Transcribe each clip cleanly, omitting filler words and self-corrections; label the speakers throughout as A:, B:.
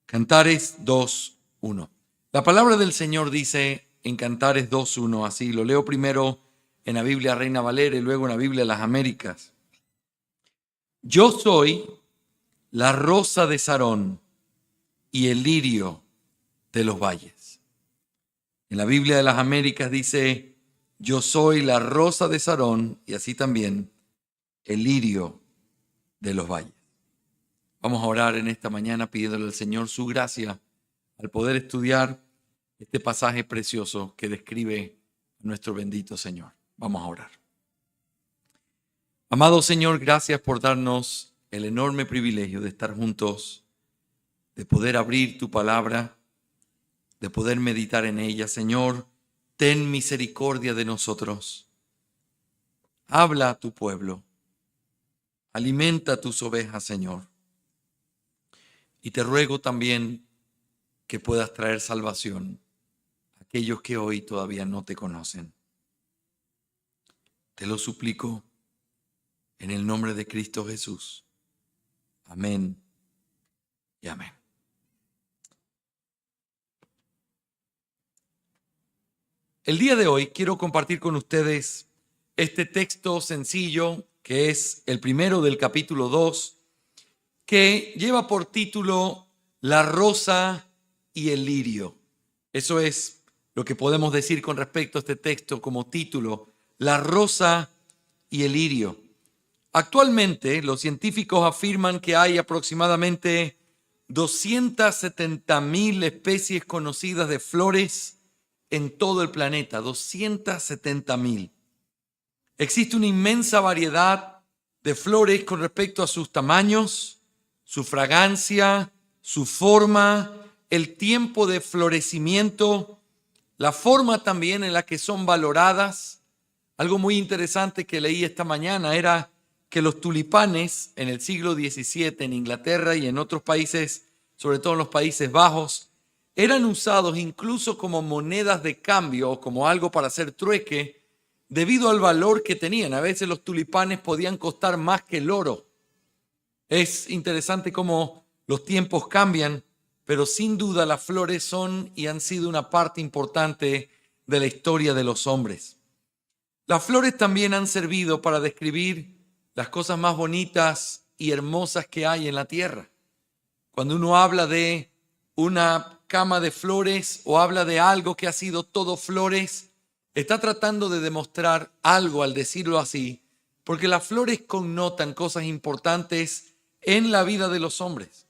A: Cantares 2:1. La palabra del Señor dice en Cantares 2:1, así lo leo primero en la Biblia Reina Valera y luego en la Biblia de las Américas. Yo soy la rosa de Sarón y el lirio de los valles. En la Biblia de las Américas dice, yo soy la rosa de Sarón y así también el lirio de los valles. Vamos a orar en esta mañana pidiéndole al Señor su gracia al poder estudiar este pasaje precioso que describe a nuestro bendito Señor. Vamos a orar. Amado Señor, gracias por darnos el enorme privilegio de estar juntos, de poder abrir tu palabra, de poder meditar en ella. Señor, ten misericordia de nosotros. Habla a tu pueblo. Alimenta a tus ovejas, Señor. Y te ruego también que puedas traer salvación a aquellos que hoy todavía no te conocen. Te lo suplico en el nombre de Cristo Jesús. Amén y amén. El día de hoy quiero compartir con ustedes este texto sencillo que es el primero del capítulo 2, que lleva por título La rosa y el lirio. Eso es lo que podemos decir con respecto a este texto como título, La rosa y el lirio. Actualmente, los científicos afirman que hay aproximadamente 270,000 especies conocidas de flores en todo el planeta. 270,000. Existe una inmensa variedad de flores con respecto a sus tamaños, su fragancia, su forma, el tiempo de florecimiento, la forma también en la que son valoradas. Algo muy interesante que leí esta mañana era que los tulipanes en el siglo XVII en Inglaterra y en otros países, sobre todo en los Países Bajos, eran usados incluso como monedas de cambio o como algo para hacer trueque debido al valor que tenían. A veces los tulipanes podían costar más que el oro. Es interesante cómo los tiempos cambian, pero sin duda las flores son y han sido una parte importante de la historia de los hombres. Las flores también han servido para describir las cosas más bonitas y hermosas que hay en la tierra. Cuando uno habla de una cama de flores o habla de algo que ha sido todo flores, está tratando de demostrar algo al decirlo así, porque las flores connotan cosas importantes en la vida de los hombres.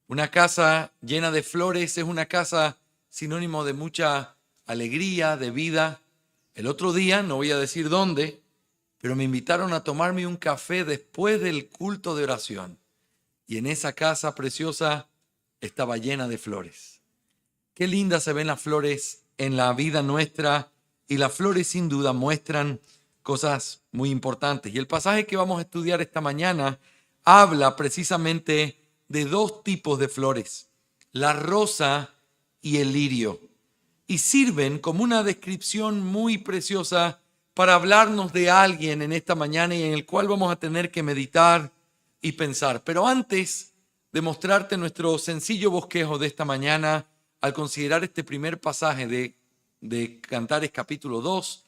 A: Una casa llena de flores es una casa sinónimo de mucha alegría, de vida. El otro día, no voy a decir dónde, pero me invitaron a tomarme un café después del culto de oración. Y en esa casa preciosa estaba llena de flores. Qué lindas se ven las flores en la vida nuestra, y las flores sin duda muestran cosas muy importantes. Y el pasaje que vamos a estudiar esta mañana habla precisamente de dos tipos de flores, la rosa y el lirio, y sirven como una descripción muy preciosa para hablarnos de alguien en esta mañana y en el cual vamos a tener que meditar y pensar. Pero antes de mostrarte nuestro sencillo bosquejo de esta mañana, al considerar este primer pasaje de Cantares capítulo 2,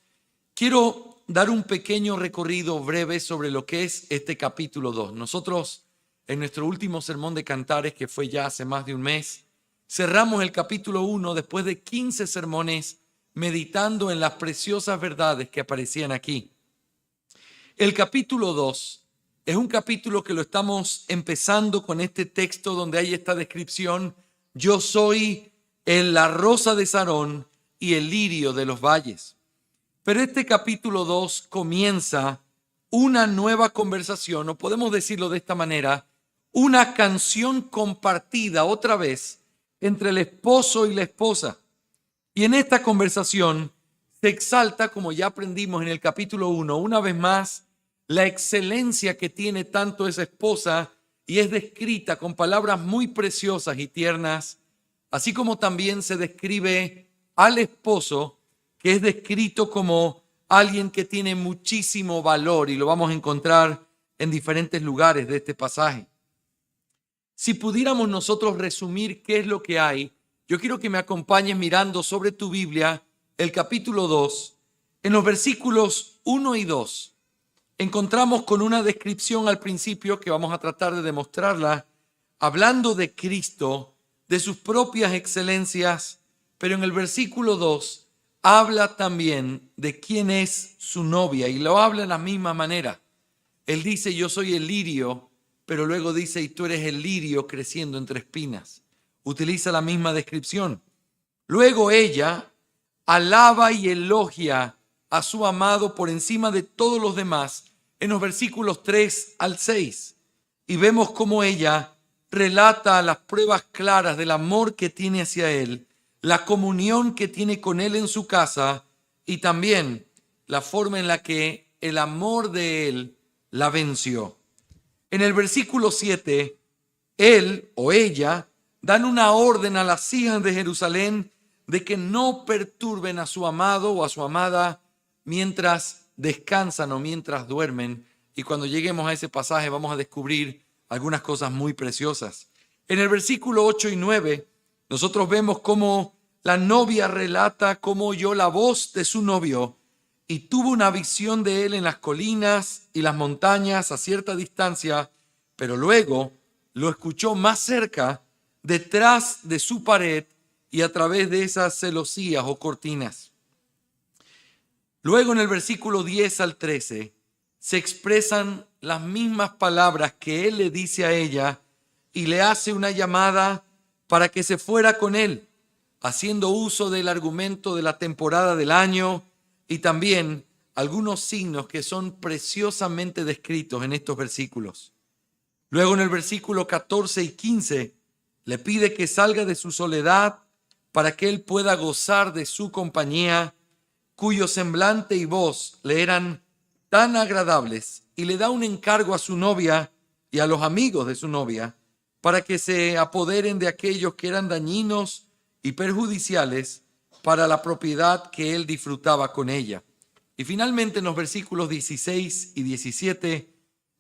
A: quiero dar un pequeño recorrido breve sobre lo que es este capítulo 2. Nosotros, en nuestro último sermón de Cantares, que fue ya hace más de un mes, cerramos el capítulo 1 después de 15 sermones meditando en las preciosas verdades que aparecían aquí. El capítulo 2 es un capítulo que lo estamos empezando con este texto donde hay esta descripción: yo soy la rosa de Sarón y el lirio de los valles. Pero este capítulo 2 comienza una nueva conversación, o podemos decirlo de esta manera, una canción compartida otra vez entre el esposo y la esposa. Y en esta conversación se exalta, como ya aprendimos en el capítulo 1, una vez más, la excelencia que tiene tanto esa esposa, y es descrita con palabras muy preciosas y tiernas, así como también se describe al esposo, que es descrito como alguien que tiene muchísimo valor, y lo vamos a encontrar en diferentes lugares de este pasaje. Si pudiéramos nosotros resumir qué es lo que hay, yo quiero que me acompañes mirando sobre tu Biblia el capítulo 2, en los versículos 1 y 2. Encontramos con una descripción al principio que vamos a tratar de demostrarla, hablando de Cristo, de sus propias excelencias, pero en el versículo 2 habla también de quién es su novia y lo habla de la misma manera. Él dice, yo soy el lirio, pero luego dice, y tú eres el lirio creciendo entre espinas. Utiliza la misma descripción. Luego ella alaba y elogia a su amado por encima de todos los demás en los versículos 3 al 6. Y vemos cómo ella relata las pruebas claras del amor que tiene hacia él, la comunión que tiene con él en su casa y también la forma en la que el amor de él la venció. En el versículo 7, él o ella dan una orden a las hijas de Jerusalén de que no perturben a su amado o a su amada mientras descansan o mientras duermen. Y cuando lleguemos a ese pasaje vamos a descubrir algunas cosas muy preciosas. En el versículo 8 y 9, nosotros vemos cómo la novia relata cómo oyó la voz de su novio y tuvo una visión de él en las colinas y las montañas a cierta distancia, pero luego lo escuchó más cerca, detrás de su pared y a través de esas celosías o cortinas. Luego en el versículo 10 al 13 se expresan las mismas palabras que él le dice a ella y le hace una llamada para que se fuera con él, haciendo uso del argumento de la temporada del año y también algunos signos que son preciosamente descritos en estos versículos. Luego en el versículo 14 y 15 le pide que salga de su soledad para que él pueda gozar de su compañía, cuyo semblante y voz le eran tan agradables, y le da un encargo a su novia y a los amigos de su novia para que se apoderen de aquellos que eran dañinos y perjudiciales para la propiedad que él disfrutaba con ella. Y finalmente en los versículos 16 y 17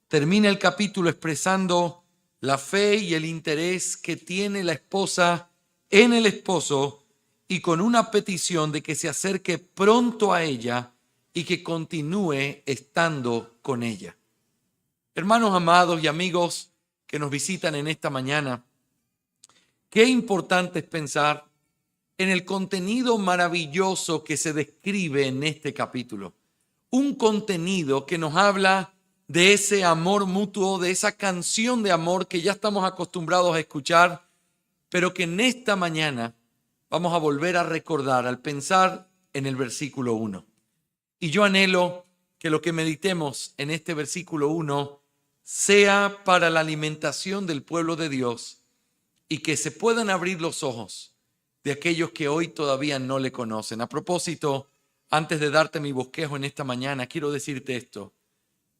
A: termina el capítulo expresando la fe y el interés que tiene la esposa en el esposo y con una petición de que se acerque pronto a ella y que continúe estando con ella. Hermanos amados y amigos que nos visitan en esta mañana, qué importante es pensar en el contenido maravilloso que se describe en este capítulo. Un contenido que nos habla de ese amor mutuo, de esa canción de amor que ya estamos acostumbrados a escuchar, pero que en esta mañana vamos a volver a recordar al pensar en el versículo 1. Y yo anhelo que lo que meditemos en este versículo 1 sea para la alimentación del pueblo de Dios y que se puedan abrir los ojos de aquellos que hoy todavía no le conocen. A propósito, antes de darte mi bosquejo en esta mañana, quiero decirte esto.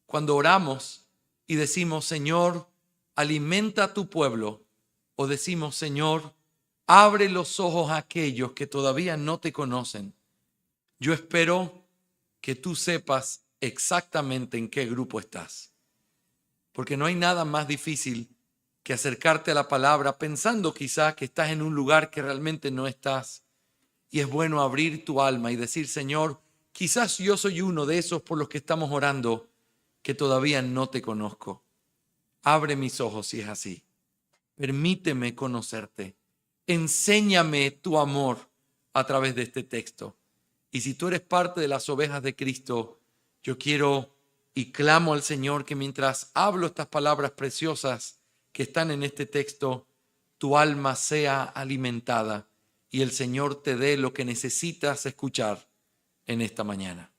A: Cuando oramos y decimos, Señor, alimenta a tu pueblo, o decimos, Señor, abre los ojos a aquellos que todavía no te conocen, yo espero que tú sepas exactamente en qué grupo estás. Porque no hay nada más difícil que acercarte a la palabra pensando quizás que estás en un lugar que realmente no estás. Y es bueno abrir tu alma y decir, Señor, quizás yo soy uno de esos por los que estamos orando que todavía no te conozco. Abre mis ojos si es así. Permíteme conocerte. Enséñame tu amor a través de este texto. Y si tú eres parte de las ovejas de Cristo, yo quiero y clamo al Señor que mientras hablo estas palabras preciosas que están en este texto, tu alma sea alimentada y el Señor te dé lo que necesitas escuchar en esta mañana.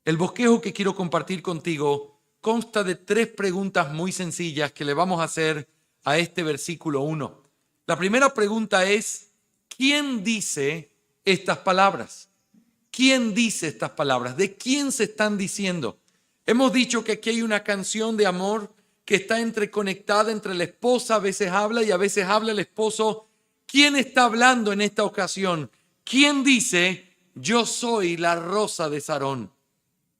A: El bosquejo que quiero compartir contigo consta de 3 preguntas muy sencillas que le vamos a hacer a este versículo 1. La primera pregunta es, ¿quién dice estas palabras? ¿Quién dice estas palabras? ¿De quién se están diciendo? Hemos dicho que aquí hay una canción de amor que está entreconectada entre la esposa, a veces habla y a veces habla el esposo. ¿Quién está hablando en esta ocasión? ¿Quién dice, yo soy la rosa de Sarón?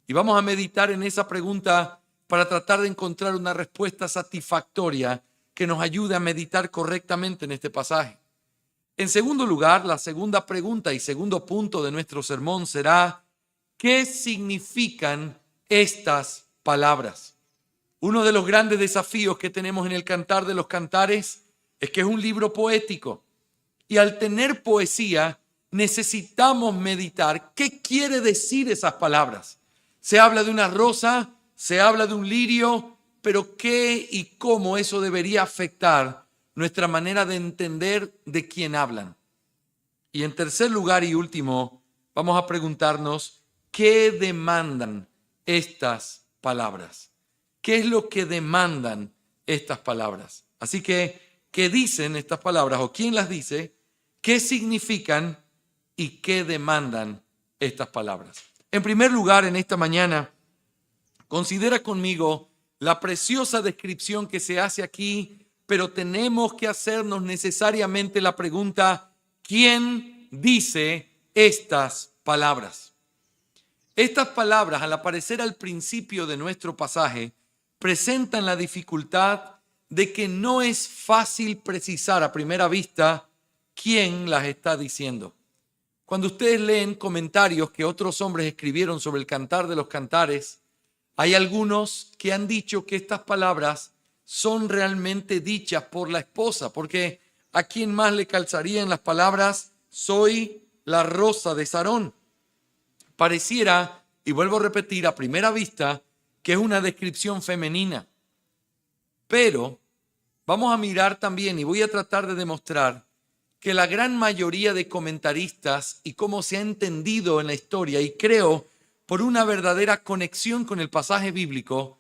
A: Y vamos a meditar en esa pregunta para tratar de encontrar una respuesta satisfactoria que nos ayude a meditar correctamente en este pasaje. En segundo lugar, la segunda pregunta y segundo punto de nuestro sermón será: ¿qué significan estas palabras? Uno de los grandes desafíos que tenemos en el Cantar de los Cantares es que es un libro poético. Y al tener poesía, necesitamos meditar qué quiere decir esas palabras. Se habla de una rosa, se habla de un lirio, pero qué y cómo eso debería afectar nuestra manera de entender de quién hablan. Y en tercer lugar y último, vamos a preguntarnos: ¿qué demandan estas palabras? ¿Qué es lo que demandan estas palabras? Así que, ¿qué dicen estas palabras o quién las dice? ¿Qué significan y qué demandan estas palabras? En primer lugar, en esta mañana, considera conmigo la preciosa descripción que se hace aquí, pero tenemos que hacernos necesariamente la pregunta: ¿quién dice estas palabras? Estas palabras, al aparecer al principio de nuestro pasaje, presentan la dificultad de que no es fácil precisar a primera vista quién las está diciendo. Cuando ustedes leen comentarios que otros hombres escribieron sobre el Cantar de los Cantares, hay algunos que han dicho que estas palabras son realmente dichas por la esposa, porque ¿a quién más le calzarían las palabras soy la rosa de Sarón? Pareciera, y vuelvo a repetir, a primera vista, que es una descripción femenina. Pero vamos a mirar también, y voy a tratar de demostrar, que la gran mayoría de comentaristas y cómo se ha entendido en la historia, y creo por una verdadera conexión con el pasaje bíblico,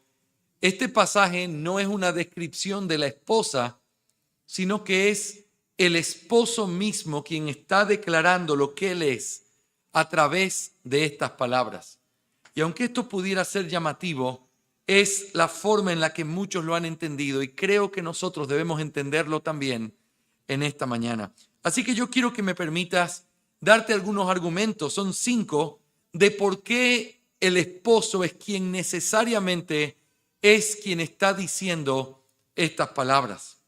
A: este pasaje no es una descripción de la esposa, sino que es el esposo mismo quien está declarando lo que él es a través de estas palabras. Y aunque esto pudiera ser llamativo, es la forma en la que muchos lo han entendido y creo que nosotros debemos entenderlo también en esta mañana. Así que yo quiero que me permitas darte algunos argumentos, son 5, de por qué el esposo es quien necesariamente es quien está diciendo estas palabras.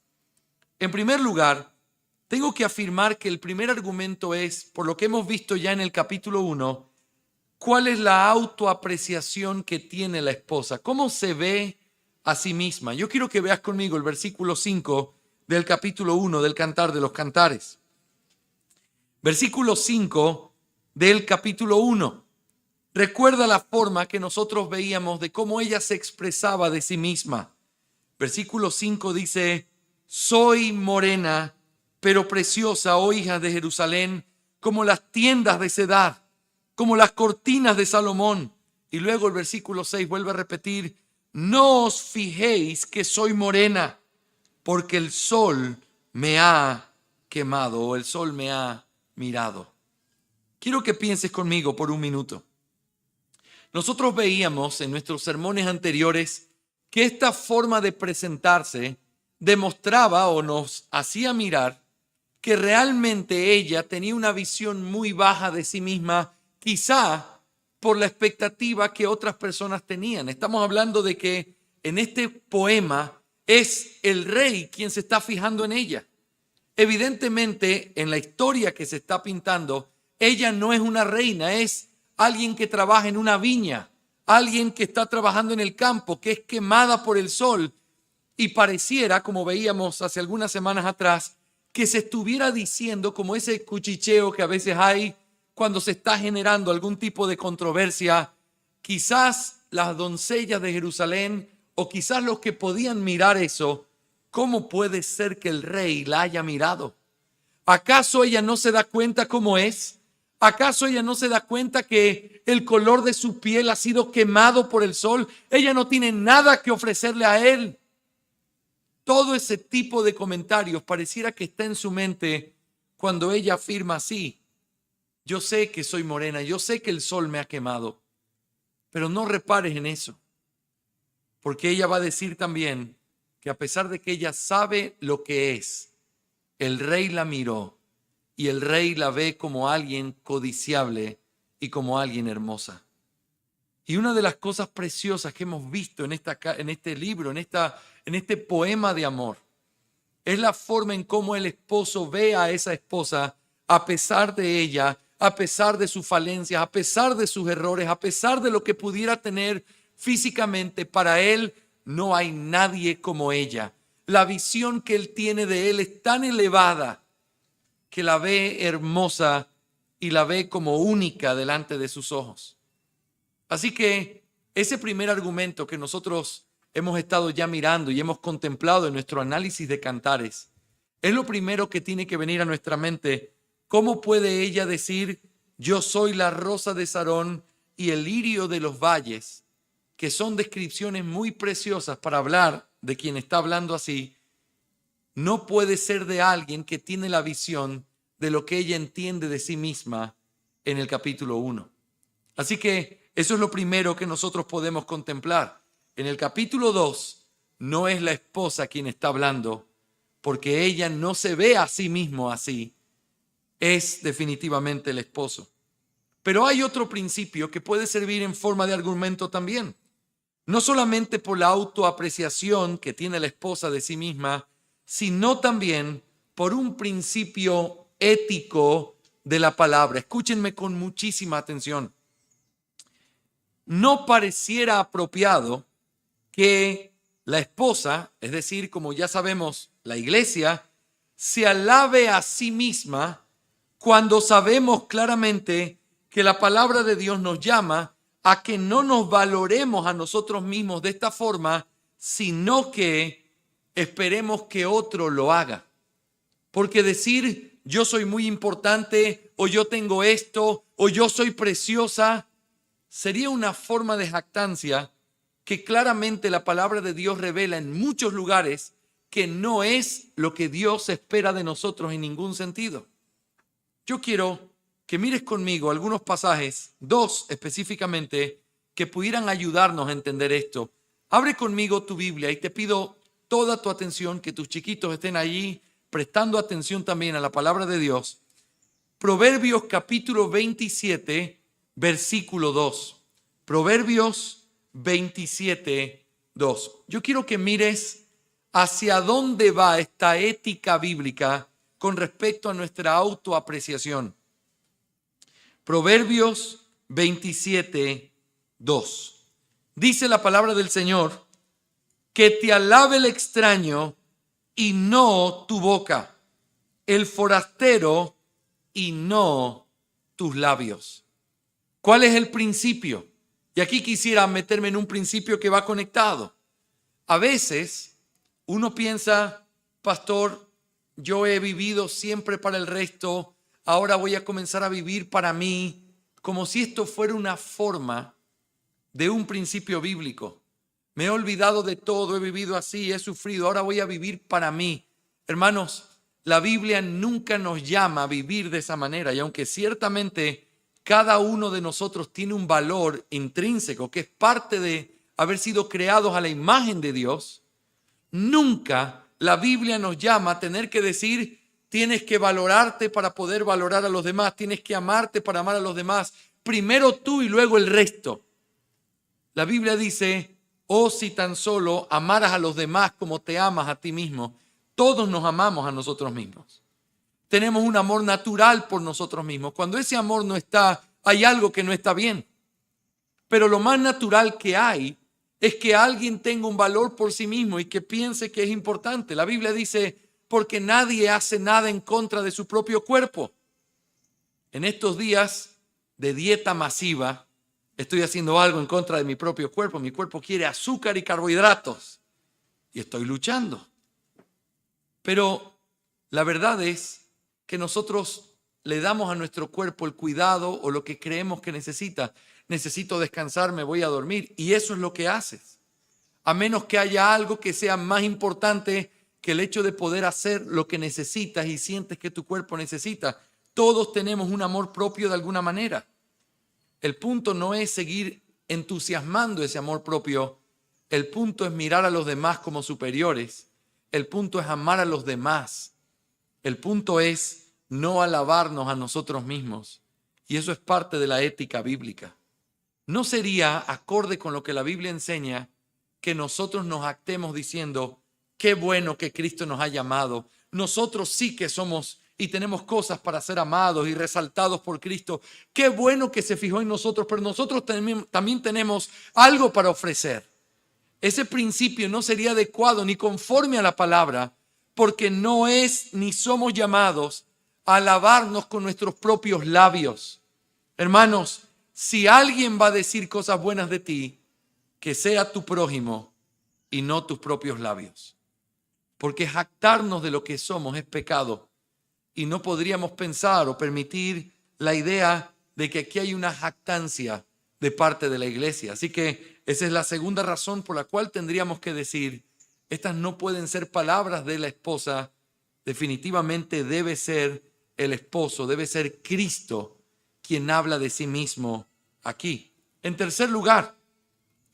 A: En primer lugar, tengo que afirmar que el primer argumento es, por lo que hemos visto ya en el capítulo 1, ¿cuál es la autoapreciación que tiene la esposa? ¿Cómo se ve a sí misma? Yo quiero que veas conmigo el versículo 5 del capítulo 1 del Cantar de los Cantares. Versículo 5 del capítulo 1. Recuerda la forma que nosotros veíamos de cómo ella se expresaba de sí misma. Versículo 5 dice: soy morena, pero preciosa, oh hija de Jerusalén, como las tiendas de Cedar, como las cortinas de Salomón. Y luego el versículo 6 vuelve a repetir: no os fijéis que soy morena, porque el sol me ha quemado, o el sol me ha mirado. Quiero que pienses conmigo por un minuto. Nosotros veíamos en nuestros sermones anteriores que esta forma de presentarse demostraba o nos hacía mirar que realmente ella tenía una visión muy baja de sí misma, quizá por la expectativa que otras personas tenían. Estamos hablando de que en este poema es el rey quien se está fijando en ella. Evidentemente, en la historia que se está pintando, ella no es una reina, es alguien que trabaja en una viña, alguien que está trabajando en el campo, que es quemada por el sol. Y pareciera, como veíamos hace algunas semanas atrás, que se estuviera diciendo, como ese cuchicheo que a veces hay cuando se está generando algún tipo de controversia, quizás las doncellas de Jerusalén o quizás los que podían mirar eso, ¿cómo puede ser que el rey la haya mirado? ¿Acaso ella no se da cuenta cómo es? ¿Acaso ella no se da cuenta que el color de su piel ha sido quemado por el sol? Ella no tiene nada que ofrecerle a él. Todo ese tipo de comentarios pareciera que está en su mente cuando ella afirma así: yo sé que soy morena, yo sé que el sol me ha quemado, pero no repares en eso, porque ella va a decir también que a pesar de que ella sabe lo que es, el rey la miró y el rey la ve como alguien codiciable y como alguien hermosa. Y una de las cosas preciosas que hemos visto en este libro, en este poema de amor, es la forma en cómo el esposo ve a esa esposa a pesar de ella, a pesar de sus falencias, a pesar de sus errores, a pesar de lo que pudiera tener físicamente. Para él no hay nadie como ella. La visión que él tiene de él es tan elevada que la ve hermosa y la ve como única delante de sus ojos. Así que ese primer argumento que nosotros hemos estado ya mirando y hemos contemplado en nuestro análisis de Cantares, es lo primero que tiene que venir a nuestra mente. ¿Cómo puede ella decir, yo soy la rosa de Sarón y el lirio de los valles? Que son descripciones muy preciosas para hablar de quien está hablando así. No puede ser de alguien que tiene la visión de lo que ella entiende de sí misma en el capítulo 1. Así que eso es lo primero que nosotros podemos contemplar. En el capítulo 2 no es la esposa quien está hablando, porque ella no se ve a sí mismo así. Es definitivamente el esposo. Pero hay otro principio que puede servir en forma de argumento también. No solamente por la autoapreciación que tiene la esposa de sí misma, sino también por un principio ético de la palabra. Escúchenme con muchísima atención. No pareciera apropiado que la esposa, es decir, como ya sabemos, la iglesia, se alabe a sí misma cuando sabemos claramente que la palabra de Dios nos llama a que no nos valoremos a nosotros mismos de esta forma, sino que esperemos que otro lo haga. Porque decir yo soy muy importante, o yo tengo esto, o yo soy preciosa, sería una forma de jactancia que claramente la palabra de Dios revela en muchos lugares que no es lo que Dios espera de nosotros en ningún sentido. Yo quiero que mires conmigo algunos pasajes, dos específicamente, que pudieran ayudarnos a entender esto. Abre conmigo tu Biblia y te pido toda tu atención, que tus chiquitos estén allí prestando atención también a la palabra de Dios. Proverbios capítulo 27, versículo 2. Proverbios 27, 2. Yo quiero que mires hacia dónde va esta ética bíblica con respecto a nuestra autoapreciación. Proverbios 27, 2. Dice la palabra del Señor, que te alabe el extraño y no tu boca, el forastero y no tus labios. ¿Cuál es el principio? Y aquí quisiera meterme en un principio que va conectado. A veces uno piensa, pastor, yo he vivido siempre para el resto, ahora voy a comenzar a vivir para mí, como si esto fuera una forma de un principio bíblico. Me he olvidado de todo, he vivido así, he sufrido, ahora voy a vivir para mí. Hermanos, la Biblia nunca nos llama a vivir de esa manera, y aunque ciertamente cada uno de nosotros tiene un valor intrínseco que es parte de haber sido creados a la imagen de Dios, nunca la Biblia nos llama a tener que decir, tienes que valorarte para poder valorar a los demás, tienes que amarte para amar a los demás, primero tú y luego el resto. La Biblia dice, oh, si tan solo amaras a los demás como te amas a ti mismo. Todos nos amamos a nosotros mismos. Tenemos un amor natural por nosotros mismos. Cuando ese amor no está, hay algo que no está bien. Pero lo más natural que hay es que alguien tenga un valor por sí mismo y que piense que es importante. La Biblia dice, porque nadie hace nada en contra de su propio cuerpo. En estos días de dieta masiva, estoy haciendo algo en contra de mi propio cuerpo. Mi cuerpo quiere azúcar y carbohidratos y estoy luchando. Pero la verdad es que nosotros le damos a nuestro cuerpo el cuidado o lo que creemos que necesita. Necesito descansar, me voy a dormir, y eso es lo que haces. A menos que haya algo que sea más importante que el hecho de poder hacer lo que necesitas y sientes que tu cuerpo necesita. Todos tenemos un amor propio de alguna manera. El punto no es seguir entusiasmando ese amor propio. El punto es mirar a los demás como superiores. El punto es amar a los demás. El punto es no alabarnos a nosotros mismos. Y eso es parte de la ética bíblica. ¿No sería acorde con lo que la Biblia enseña que nosotros nos actemos diciendo, qué bueno que Cristo nos ha llamado. Nosotros sí que somos y tenemos cosas para ser amados y resaltados por Cristo. Qué bueno que se fijó en nosotros, pero nosotros también tenemos algo para ofrecer. Ese principio no sería adecuado ni conforme a la palabra, porque no es ni somos llamados a alabarnos con nuestros propios labios. Hermanos, si alguien va a decir cosas buenas de ti, que sea tu prójimo y no tus propios labios. Porque jactarnos de lo que somos es pecado y no podríamos pensar o permitir la idea de que aquí hay una jactancia de parte de la iglesia. Así que esa es la segunda razón por la cual tendríamos que decir, estas no pueden ser palabras de la esposa, definitivamente debe ser el esposo, debe ser Cristo quien habla de sí mismo aquí. En tercer lugar,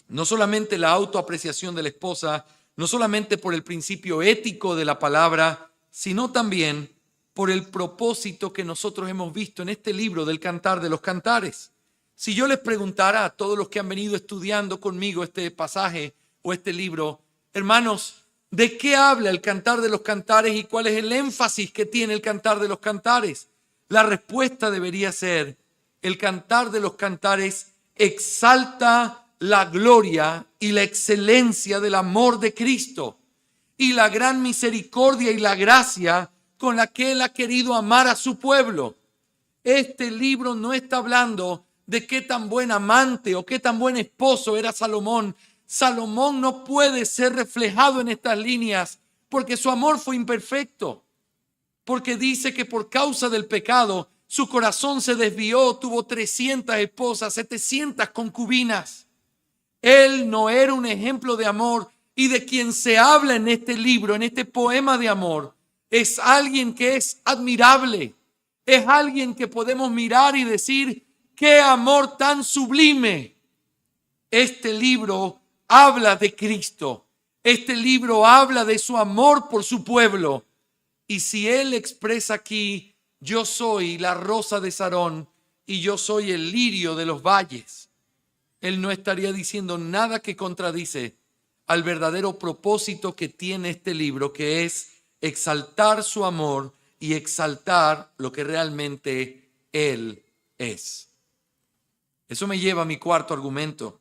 A: no solamente la autoapreciación de la esposa, no solamente por el principio ético de la palabra, sino también por el propósito que nosotros hemos visto en este libro del Cantar de los Cantares. Si yo les preguntara a todos los que han venido estudiando conmigo este pasaje o este libro, hermanos, ¿de qué habla el Cantar de los Cantares y cuál es el énfasis que tiene el Cantar de los Cantares? La respuesta debería ser, el Cantar de los Cantares exalta la gloria y la excelencia del amor de Cristo y la gran misericordia y la gracia con la que Él ha querido amar a su pueblo. Este libro no está hablando de qué tan buen amante o qué tan buen esposo era Salomón. Salomón no puede ser reflejado en estas líneas porque su amor fue imperfecto. Porque dice que por causa del pecado su corazón se desvió, tuvo 300 esposas, 700 concubinas. Él no era un ejemplo de amor y de quien se habla en este libro, en este poema de amor. Es alguien que es admirable. Es alguien que podemos mirar y decir, ¡qué amor tan sublime! Este libro habla de Cristo. Este libro habla de su amor por su pueblo. Y si Él expresa aquí, yo soy la rosa de Sarón y yo soy el lirio de los valles, Él no estaría diciendo nada que contradice al verdadero propósito que tiene este libro, que es exaltar su amor y exaltar lo que realmente Él es. Eso me lleva a mi cuarto argumento.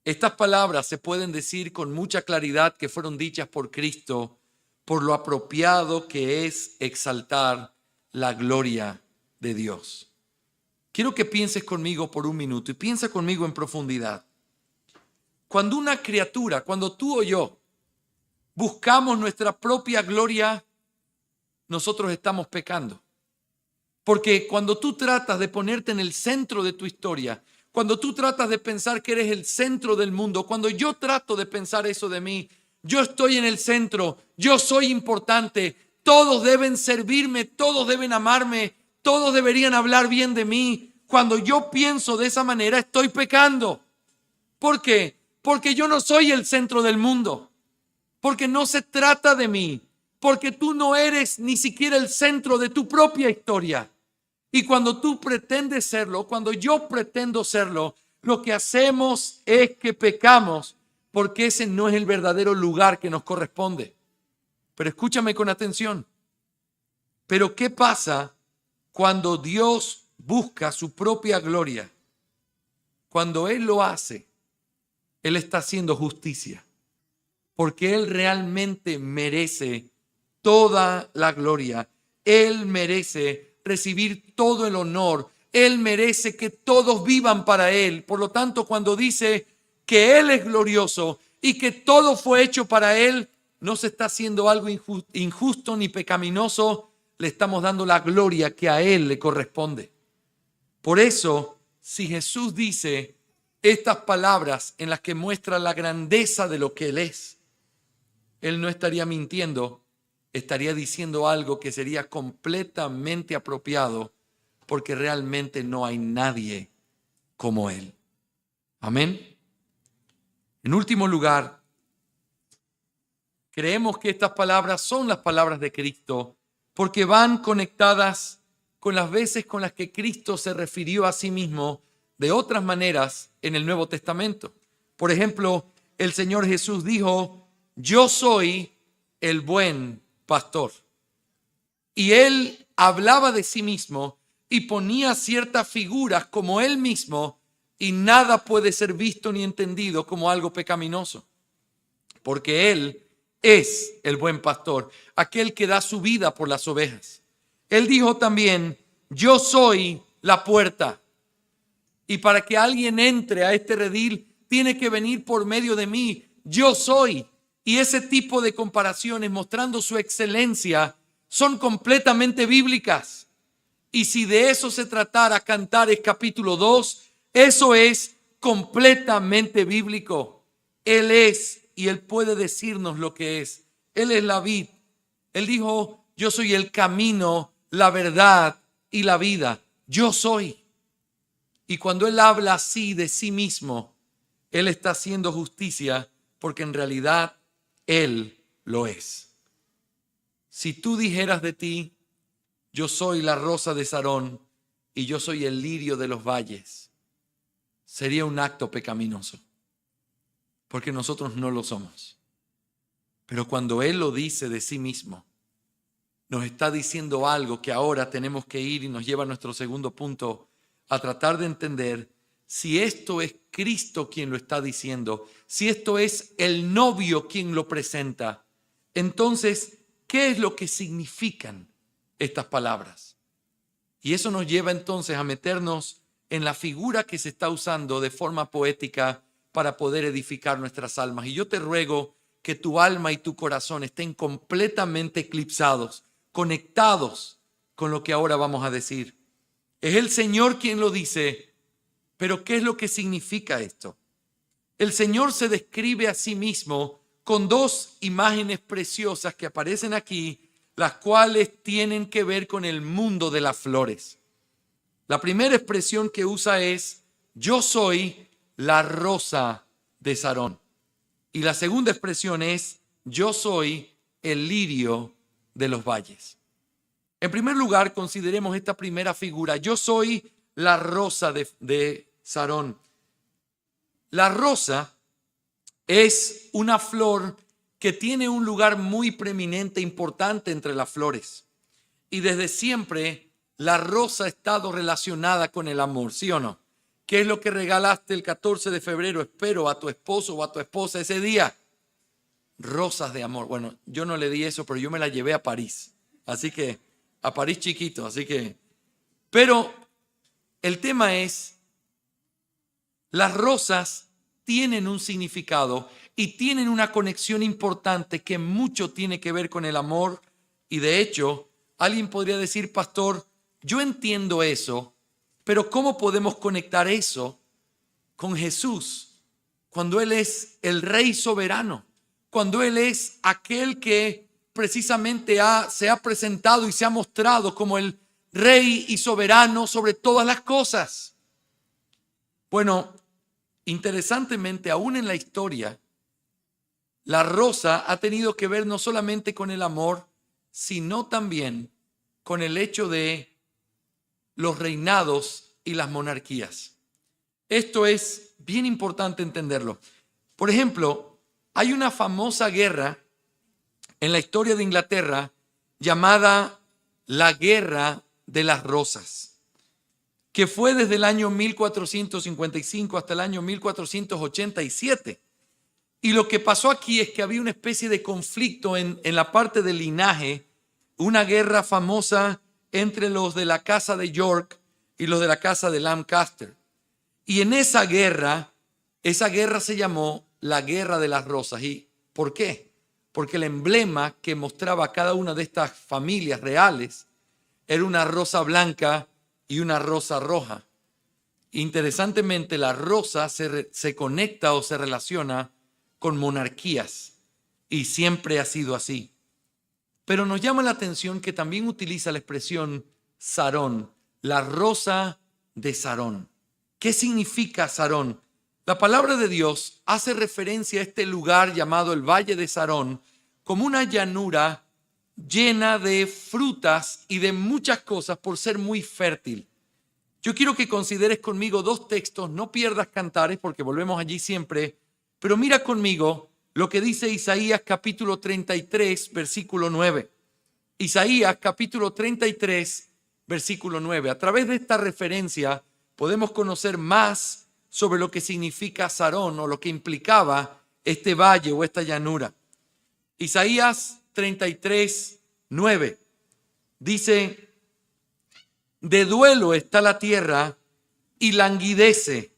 A: Estas palabras se pueden decir con mucha claridad que fueron dichas por Cristo por lo apropiado que es exaltar la gloria de Dios. Quiero que pienses conmigo por un minuto y piensa conmigo en profundidad. Cuando una criatura, cuando tú o yo buscamos nuestra propia gloria, nosotros estamos pecando. Porque cuando tú tratas de ponerte en el centro de tu historia, cuando tú tratas de pensar que eres el centro del mundo, cuando yo trato de pensar eso de mí, yo estoy en el centro, yo soy importante, todos deben servirme, todos deben amarme, todos deberían hablar bien de mí. Cuando yo pienso de esa manera, estoy pecando. ¿Por qué? Porque yo no soy el centro del mundo, porque no se trata de mí, porque tú no eres ni siquiera el centro de tu propia historia. Y cuando tú pretendes serlo, cuando yo pretendo serlo, lo que hacemos es que pecamos, porque ese no es el verdadero lugar que nos corresponde. Pero escúchame con atención. Pero ¿qué pasa cuando Dios busca su propia gloria? Cuando Él lo hace, Él está haciendo justicia, porque Él realmente merece toda la gloria. Él merece recibir todo el honor. Él merece que todos vivan para Él. Por lo tanto, cuando dice que Él es glorioso y que todo fue hecho para Él, no se está haciendo algo injusto ni pecaminoso. Le estamos dando la gloria que a Él le corresponde. Por eso, si Jesús dice estas palabras en las que muestra la grandeza de lo que Él es, Él no estaría mintiendo, estaría diciendo algo que sería completamente apropiado, porque realmente no hay nadie como Él. Amén. En último lugar, creemos que estas palabras son las palabras de Cristo, porque van conectadas con las veces con las que Cristo se refirió a sí mismo de otras maneras en el Nuevo Testamento. Por ejemplo, el Señor Jesús dijo, yo soy el buen pastor. Y él hablaba de sí mismo y ponía ciertas figuras como él mismo, y nada puede ser visto ni entendido como algo pecaminoso, porque él es el buen pastor, aquel que da su vida por las ovejas. Él dijo también, yo soy la puerta, y para que alguien entre a este redil, tiene que venir por medio de mí. Yo soy. Y ese tipo de comparaciones mostrando su excelencia son completamente bíblicas. Y si de eso se tratara Cantares capítulo 2, eso es completamente bíblico. Él es, y Él puede decirnos lo que es. Él es la vid. Él dijo, yo soy el camino, la verdad y la vida. Yo soy. Y cuando Él habla así de sí mismo, Él está haciendo justicia, porque en realidad Él lo es. Si tú dijeras de ti, yo soy la rosa de Sarón y yo soy el lirio de los valles, sería un acto pecaminoso, porque nosotros no lo somos. Pero cuando Él lo dice de sí mismo, nos está diciendo algo que ahora tenemos que ir y nos lleva a nuestro segundo punto, a tratar de entender si esto es Cristo quien lo está diciendo, si esto es el novio quien lo presenta. Entonces, ¿qué es lo que significan estas palabras? Y eso nos lleva entonces a meternos en la figura que se está usando de forma poética para poder edificar nuestras almas. Y yo te ruego que tu alma y tu corazón estén completamente eclipsados, conectados con lo que ahora vamos a decir. Es el Señor quien lo dice, pero ¿qué es lo que significa esto? El Señor se describe a sí mismo con dos imágenes preciosas que aparecen aquí, las cuales tienen que ver con el mundo de las flores. La primera expresión que usa es, yo soy la rosa de Sarón. Y la segunda expresión es, yo soy el lirio de los valles. En primer lugar, consideremos esta primera figura. Yo soy la rosa de Sarón. La rosa es una flor que tiene un lugar muy preeminente, importante entre las flores. Y desde siempre la rosa ha estado relacionada con el amor, ¿sí o no? ¿Qué es lo que regalaste el 14 de febrero? Espero a tu esposo o a tu esposa ese día. Rosas de amor. Bueno, yo no le di eso, pero yo me la llevé a París. Así que, a París chiquito, así que. Pero el tema es, las rosas tienen un significado y tienen una conexión importante que mucho tiene que ver con el amor. Y de hecho, alguien podría decir, pastor, yo entiendo eso, pero ¿cómo podemos conectar eso con Jesús cuando Él es el Rey soberano? Cuando Él es aquel que precisamente se ha presentado y se ha mostrado como el Rey y soberano sobre todas las cosas. Bueno, interesantemente, aún en la historia, la rosa ha tenido que ver no solamente con el amor, sino también con el hecho de los reinados y las monarquías. Esto es bien importante entenderlo. Por ejemplo, hay una famosa guerra en la historia de Inglaterra llamada la Guerra de las Rosas, que fue desde el año 1455 hasta el año 1487. Y lo que pasó aquí es que había una especie de conflicto en la parte del linaje, una guerra famosa entre los de la casa de York y los de la casa de Lancaster. Y en esa guerra se llamó la Guerra de las Rosas. ¿Y por qué? Porque el emblema que mostraba cada una de estas familias reales era una rosa blanca y una rosa roja. Interesantemente, la rosa se conecta o se relaciona con monarquías y siempre ha sido así. Pero nos llama la atención que también utiliza la expresión Sarón, la rosa de Sarón. ¿Qué significa Sarón? La palabra de Dios hace referencia a este lugar llamado el Valle de Sarón como una llanura llena de frutas y de muchas cosas por ser muy fértil. Yo quiero que consideres conmigo dos textos, no pierdas Cantares porque volvemos allí siempre, pero mira conmigo lo que dice Isaías capítulo 33, versículo 9. Isaías capítulo 33, versículo 9. A través de esta referencia podemos conocer más sobre lo que significa Sarón o lo que implicaba este valle o esta llanura. Isaías 33, 9 dice: de duelo está la tierra y languidece.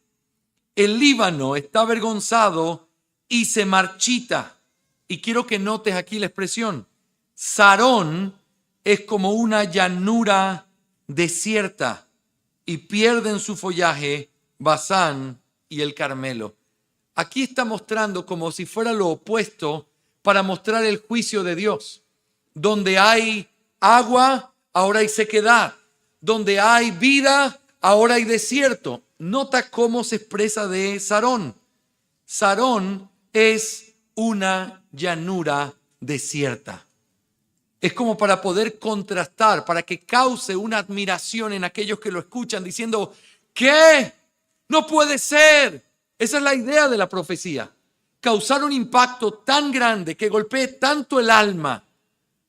A: El Líbano está avergonzado y se marchita. Y quiero que notes aquí la expresión. Sarón es como una llanura desierta y pierden su follaje Basán y el Carmelo. Aquí está mostrando como si fuera lo opuesto para mostrar el juicio de Dios. Donde hay agua, ahora hay sequedad. Donde hay vida, ahora hay desierto. Nota cómo se expresa de Sarón. Sarón es una llanura desierta. Es como para poder contrastar, para que cause una admiración en aquellos que lo escuchan diciendo, ¿qué? No puede ser. Esa es la idea de la profecía. Causar un impacto tan grande que golpee tanto el alma,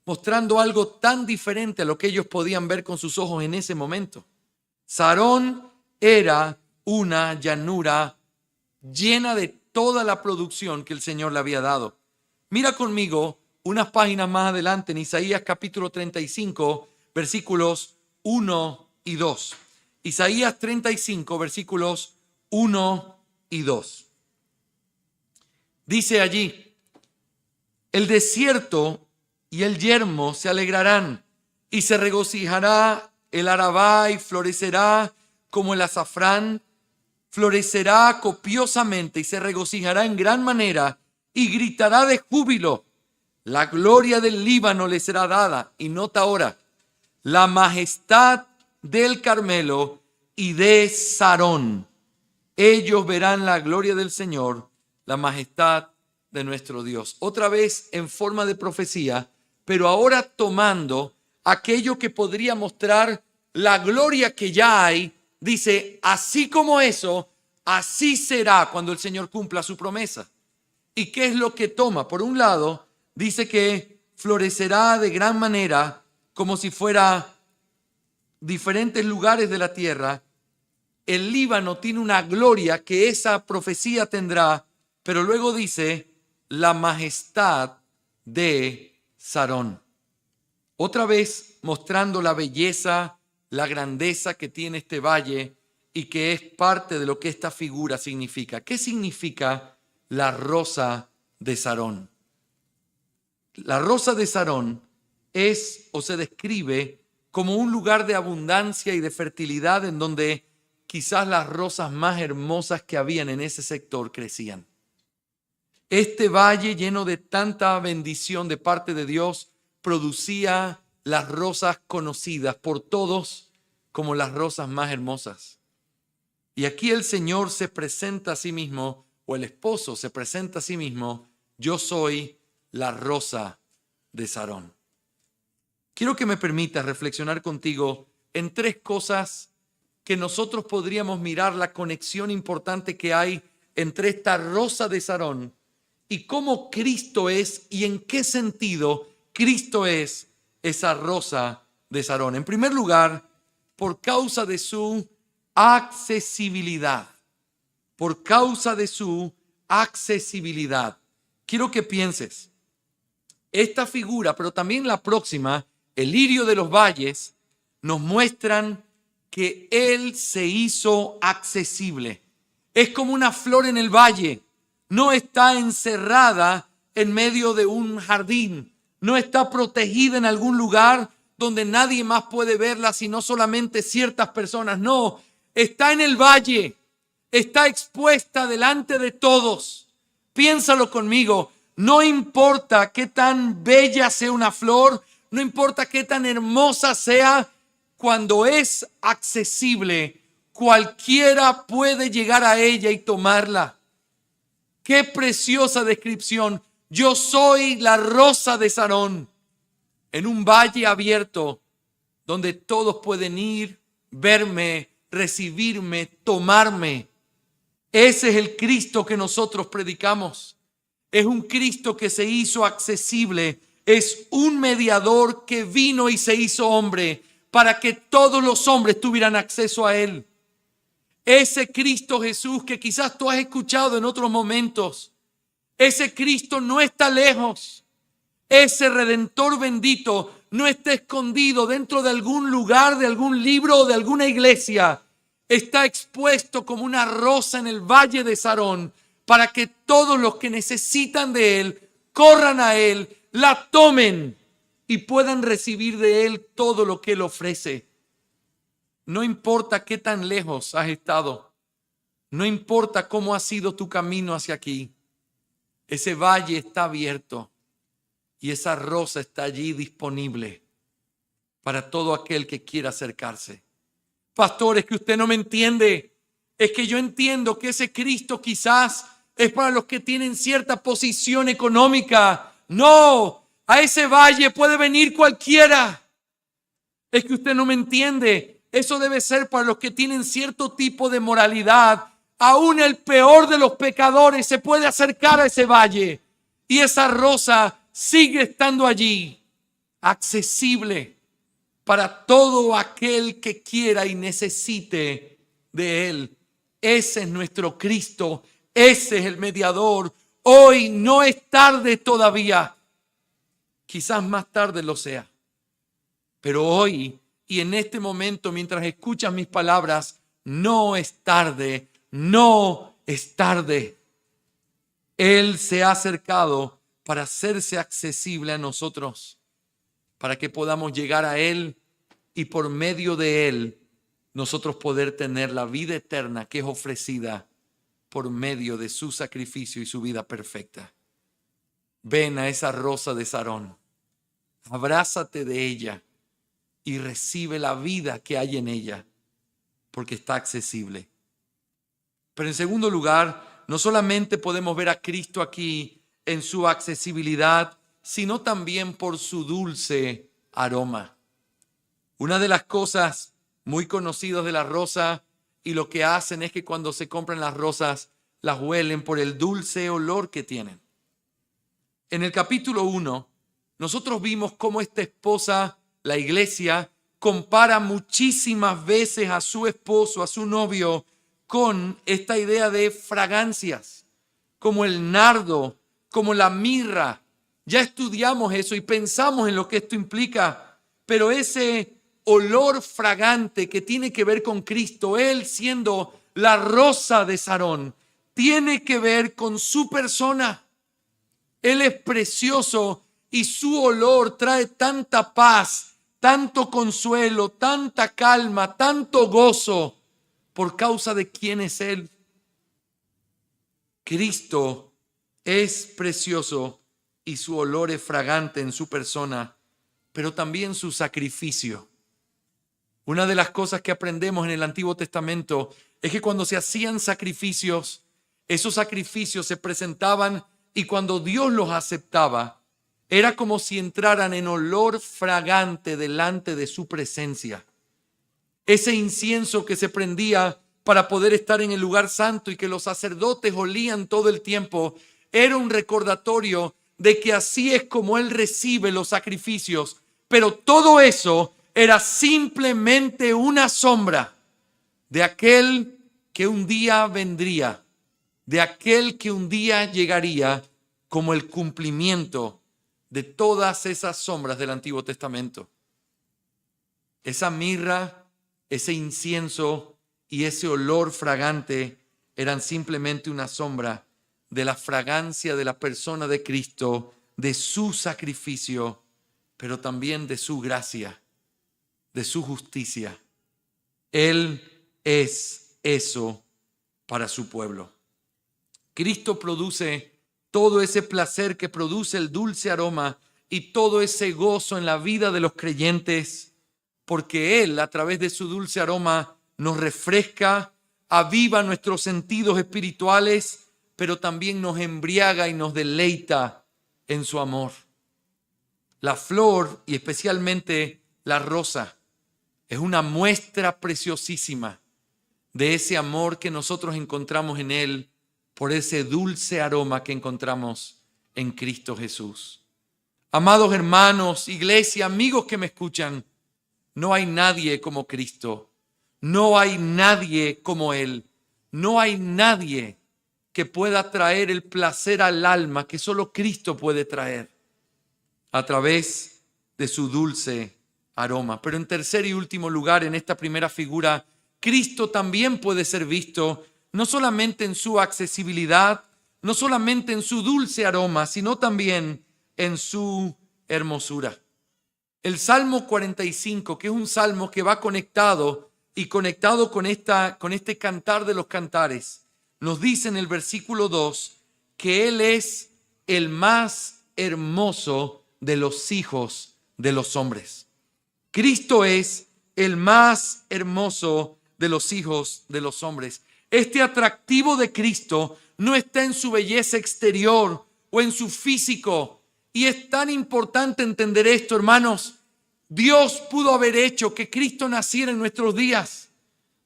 A: mostrando algo tan diferente a lo que ellos podían ver con sus ojos en ese momento. Sarón era una llanura llena de toda la producción que el Señor le había dado. Mira conmigo unas páginas más adelante en Isaías capítulo 35, versículos 1 y 2. Isaías 35, versículos 1 y 2. Dice allí: el desierto y el yermo se alegrarán, y se regocijará el Arabá y florecerá como el azafrán, florecerá copiosamente y se regocijará en gran manera y gritará de júbilo. La gloria del Líbano le será dada. Y nota ahora, la majestad del Carmelo y de Sarón. Ellos verán la gloria del Señor, la majestad de nuestro Dios. Otra vez en forma de profecía, pero ahora tomando aquello que podría mostrar la gloria que ya hay, dice, así como eso, así será cuando el Señor cumpla su promesa. ¿Y qué es lo que toma? Por un lado, dice que florecerá de gran manera, como si fuera diferentes lugares de la tierra. El Líbano tiene una gloria que esa profecía tendrá, pero luego dice, la majestad de Sarón. Otra vez mostrando la belleza, la grandeza que tiene este valle y que es parte de lo que esta figura significa. ¿Qué significa la rosa de Sarón? La rosa de Sarón es o se describe como un lugar de abundancia y de fertilidad en donde quizás las rosas más hermosas que habían en ese sector crecían. Este valle lleno de tanta bendición de parte de Dios producía las rosas conocidas por todos como las rosas más hermosas. Y aquí el Señor se presenta a sí mismo, o el esposo se presenta a sí mismo, yo soy la rosa de Sarón. Quiero que me permitas reflexionar contigo en tres cosas que nosotros podríamos mirar la conexión importante que hay entre esta rosa de Sarón y cómo Cristo es y en qué sentido Cristo es esa rosa de Sarón. En primer lugar, por causa de su accesibilidad. Por causa de su accesibilidad. Quiero que pienses, esta figura, pero también la próxima, el lirio de los valles, nos muestran que Él se hizo accesible. Es como una flor en el valle. No está encerrada en medio de un jardín. No está protegida en algún lugar donde nadie más puede verla, sino solamente ciertas personas. No, está en el valle. Está expuesta delante de todos. Piénsalo conmigo. No importa qué tan bella sea una flor, no importa qué tan hermosa sea, cuando es accesible, cualquiera puede llegar a ella y tomarla. Qué preciosa descripción. Yo soy la rosa de Sarón, en un valle abierto donde todos pueden ir, verme, recibirme, tomarme. Ese es el Cristo que nosotros predicamos. Es un Cristo que se hizo accesible. Es un mediador que vino y se hizo hombre para que todos los hombres tuvieran acceso a Él. Ese Cristo Jesús que quizás tú has escuchado en otros momentos. Ese Cristo no está lejos. Ese Redentor bendito no está escondido dentro de algún lugar, de algún libro o de alguna iglesia. Está expuesto como una rosa en el valle de Sarón para que todos los que necesitan de Él corran a Él, la tomen y puedan recibir de Él todo lo que Él ofrece. No importa qué tan lejos has estado, no importa cómo ha sido tu camino hacia aquí, ese valle está abierto y esa rosa está allí disponible para todo aquel que quiera acercarse. Pastor, es que usted no me entiende. Es que yo entiendo que ese Cristo quizás es para los que tienen cierta posición económica. No, a ese valle puede venir cualquiera. Es que usted no me entiende. Eso debe ser para los que tienen cierto tipo de moralidad. Aún el peor de los pecadores se puede acercar a ese valle. Y esa rosa sigue estando allí, accesible para todo aquel que quiera y necesite de Él. Ese es nuestro Cristo. Ese es el mediador. Hoy no es tarde todavía. Quizás más tarde lo sea. Pero hoy y en este momento, mientras escuchas mis palabras, no es tarde. No es tarde. Él se ha acercado para hacerse accesible a nosotros, para que podamos llegar a Él y por medio de Él nosotros poder tener la vida eterna que es ofrecida por medio de su sacrificio y su vida perfecta. Ven a esa rosa de Sarón, abrázate de ella y recibe la vida que hay en ella, porque está accesible. Pero en segundo lugar, no solamente podemos ver a Cristo aquí en su accesibilidad, sino también por su dulce aroma. Una de las cosas muy conocidas de la rosa, y lo que hacen es que cuando se compran las rosas, las huelen por el dulce olor que tienen. En el capítulo 1, nosotros vimos cómo esta esposa, la iglesia, compara muchísimas veces a su esposo, a su novio, con esta idea de fragancias, como el nardo, como la mirra. Ya estudiamos eso y pensamos en lo que esto implica, pero ese olor fragante que tiene que ver con Cristo, Él siendo la rosa de Sarón, tiene que ver con su persona. Él es precioso y su olor trae tanta paz, tanto consuelo, tanta calma, tanto gozo por causa de quién es Él. Cristo es precioso y su olor es fragante en su persona, pero también su sacrificio. Una de las cosas que aprendemos en el Antiguo Testamento es que cuando se hacían sacrificios, esos sacrificios se presentaban y cuando Dios los aceptaba, era como si entraran en olor fragante delante de su presencia. Ese incienso que se prendía para poder estar en el lugar santo y que los sacerdotes olían todo el tiempo, era un recordatorio de que así es como Él recibe los sacrificios. Pero todo eso era simplemente una sombra de aquel que un día vendría, de aquel que un día llegaría como el cumplimiento de todas esas sombras del Antiguo Testamento. Esa mirra, ese incienso y ese olor fragante eran simplemente una sombra de la fragancia de la persona de Cristo, de su sacrificio, pero también de su gracia, de su justicia. Él es eso para su pueblo. Cristo produce todo ese placer que produce el dulce aroma y todo ese gozo en la vida de los creyentes, porque Él, a través de su dulce aroma, nos refresca, aviva nuestros sentidos espirituales, pero también nos embriaga y nos deleita en su amor. La flor, y especialmente la rosa, es una muestra preciosísima de ese amor que nosotros encontramos en Él por ese dulce aroma que encontramos en Cristo Jesús. Amados hermanos, iglesia, amigos que me escuchan, no hay nadie como Cristo. No hay nadie como Él. No hay nadie que pueda traer el placer al alma que solo Cristo puede traer a través de su dulce aroma. Pero en tercer y último lugar, en esta primera figura, Cristo también puede ser visto no solamente en su accesibilidad, no solamente en su dulce aroma, sino también en su hermosura. El Salmo 45, que es un salmo que va conectado con este cantar de los cantares, nos dice en el versículo 2 que Él es el más hermoso de los hijos de los hombres. Cristo es el más hermoso de los hijos de los hombres. Este atractivo de Cristo no está en su belleza exterior o en su físico. Y es tan importante entender esto, hermanos. Dios pudo haber hecho que Cristo naciera en nuestros días,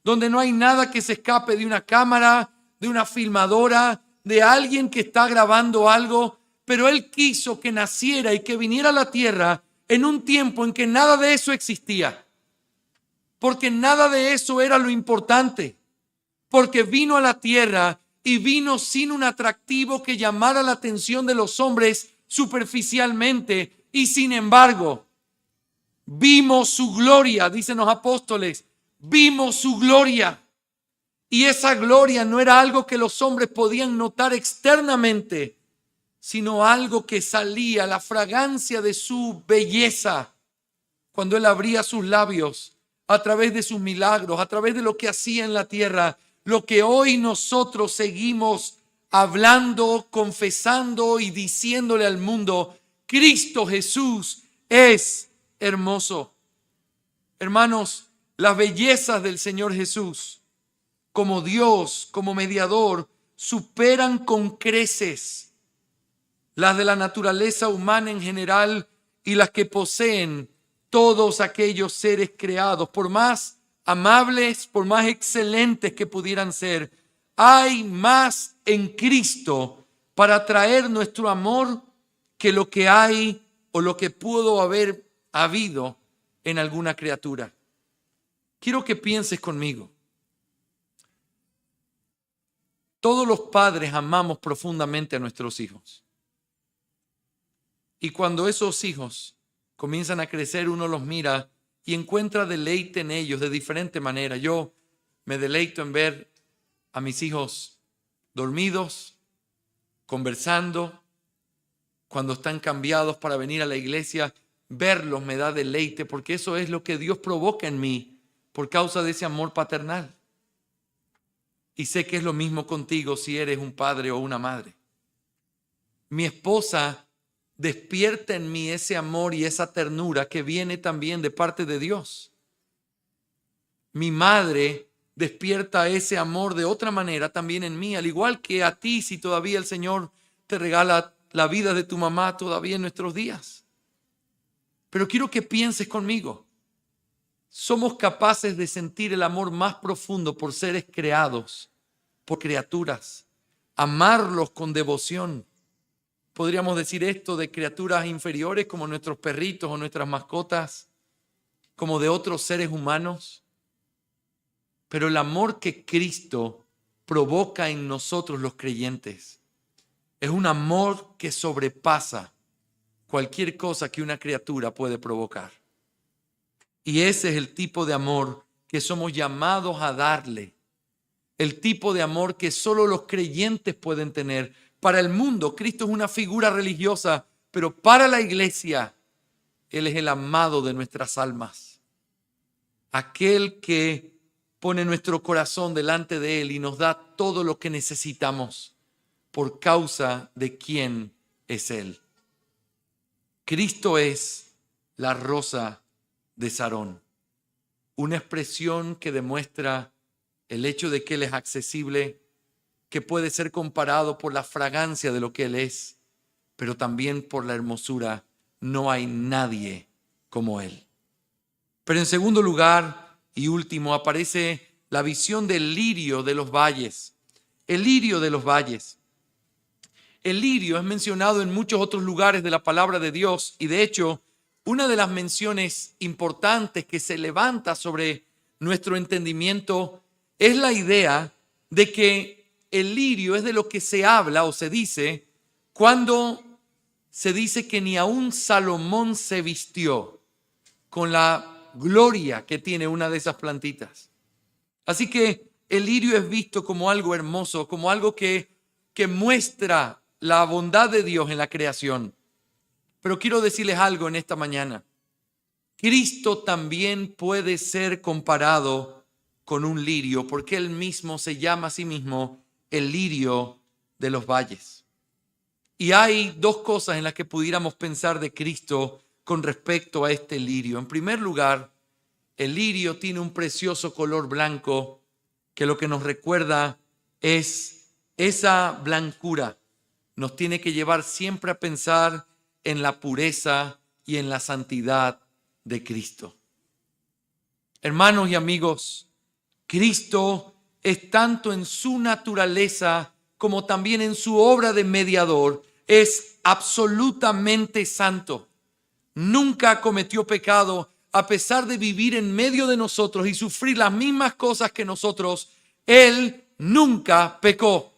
A: donde no hay nada que se escape de una cámara, de una filmadora, de alguien que está grabando algo, pero Él quiso que naciera y que viniera a la tierra en un tiempo en que nada de eso existía, porque nada de eso era lo importante, porque vino a la tierra y vino sin un atractivo que llamara la atención de los hombres superficialmente, y sin embargo vimos su gloria, dicen los apóstoles, vimos su gloria. Y esa gloria no era algo que los hombres podían notar externamente, sino algo que salía, la fragancia de su belleza, cuando Él abría sus labios a través de sus milagros, a través de lo que hacía en la tierra, lo que hoy nosotros seguimos hablando, confesando y diciéndole al mundo: Cristo Jesús es hermoso. Hermanos, las bellezas del Señor Jesús como Dios, como mediador, superan con creces las de la naturaleza humana en general y las que poseen todos aquellos seres creados. Por más amables, por más excelentes que pudieran ser, hay más en Cristo para atraer nuestro amor que lo que hay o lo que pudo haber habido en alguna criatura. Quiero que pienses conmigo. Todos los padres amamos profundamente a nuestros hijos. Y cuando esos hijos comienzan a crecer, uno los mira y encuentra deleite en ellos de diferente manera. Yo me deleito en ver a mis hijos dormidos, conversando, cuando están cambiados para venir a la iglesia. Verlos me da deleite, porque eso es lo que Dios provoca en mí por causa de ese amor paternal. Y sé que es lo mismo contigo si eres un padre o una madre. Mi esposa despierta en mí ese amor y esa ternura que viene también de parte de Dios. Mi madre despierta ese amor de otra manera también en mí, al igual que a ti, si todavía el Señor te regala la vida de tu mamá todavía en nuestros días. Pero quiero que pienses conmigo. Somos capaces de sentir el amor más profundo por seres creados, por criaturas, amarlos con devoción. Podríamos decir esto de criaturas inferiores como nuestros perritos o nuestras mascotas, como de otros seres humanos. Pero el amor que Cristo provoca en nosotros los creyentes es un amor que sobrepasa cualquier cosa que una criatura puede provocar. Y ese es el tipo de amor que somos llamados a darle. El tipo de amor que solo los creyentes pueden tener. Para el mundo, Cristo es una figura religiosa, pero para la iglesia, Él es el amado de nuestras almas. Aquel que pone nuestro corazón delante de Él y nos da todo lo que necesitamos por causa de quién es Él. Cristo es la rosa de Sarón, una expresión que demuestra el hecho de que Él es accesible, que puede ser comparado por la fragancia de lo que Él es, pero también por la hermosura. No hay nadie como Él. Pero en segundo lugar y último aparece la visión del lirio de los valles. El lirio de los valles. El lirio es mencionado en muchos otros lugares de la palabra de Dios y de hecho, una de las menciones importantes que se levanta sobre nuestro entendimiento es la idea de que el lirio es de lo que se habla o se dice cuando se dice que ni aún Salomón se vistió con la gloria que tiene una de esas plantitas. Así que el lirio es visto como algo hermoso, como algo que muestra la bondad de Dios en la creación. Pero quiero decirles algo en esta mañana. Cristo también puede ser comparado con un lirio, porque Él mismo se llama a sí mismo el lirio de los valles. Y hay dos cosas en las que pudiéramos pensar de Cristo con respecto a este lirio. En primer lugar, el lirio tiene un precioso color blanco que lo que nos recuerda es esa blancura. Nos tiene que llevar siempre a pensar en la pureza y en la santidad de Cristo. Hermanos y amigos, Cristo es tanto en su naturaleza como también en su obra de mediador, es absolutamente santo. Nunca cometió pecado, a pesar de vivir en medio de nosotros y sufrir las mismas cosas que nosotros. Él nunca pecó.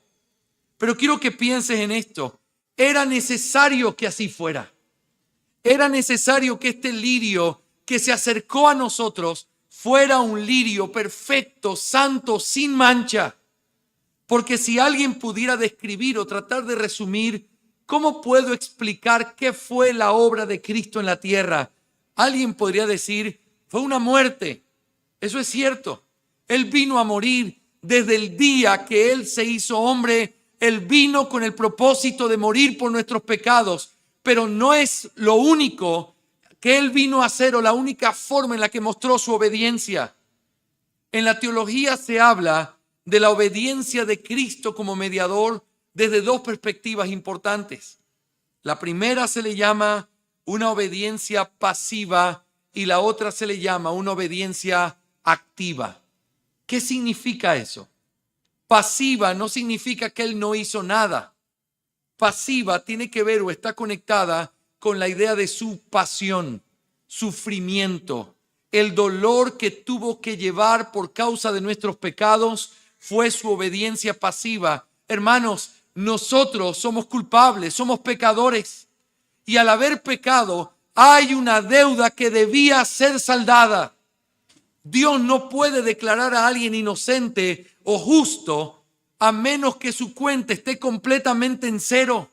A: Pero quiero que pienses en esto. Era necesario que así fuera. Era necesario que este lirio que se acercó a nosotros fuera un lirio perfecto, santo, sin mancha. Porque si alguien pudiera describir o tratar de resumir cómo puedo explicar qué fue la obra de Cristo en la tierra, alguien podría decir, fue una muerte. Eso es cierto. Él vino a morir desde el día que Él se hizo hombre. Él vino con el propósito de morir por nuestros pecados, pero no es lo único que Él vino a hacer o la única forma en la que mostró su obediencia. En la teología se habla de la obediencia de Cristo como mediador desde dos perspectivas importantes. La primera se le llama una obediencia pasiva y la otra se le llama una obediencia activa. ¿Qué significa eso? Pasiva no significa que Él no hizo nada. Pasiva tiene que ver o está conectada con la idea de su pasión, sufrimiento. El dolor que tuvo que llevar por causa de nuestros pecados fue su obediencia pasiva. Hermanos, nosotros somos culpables, somos pecadores. Y al haber pecado, hay una deuda que debía ser saldada. Dios no puede declarar a alguien inocente o justo a menos que su cuenta esté completamente en cero,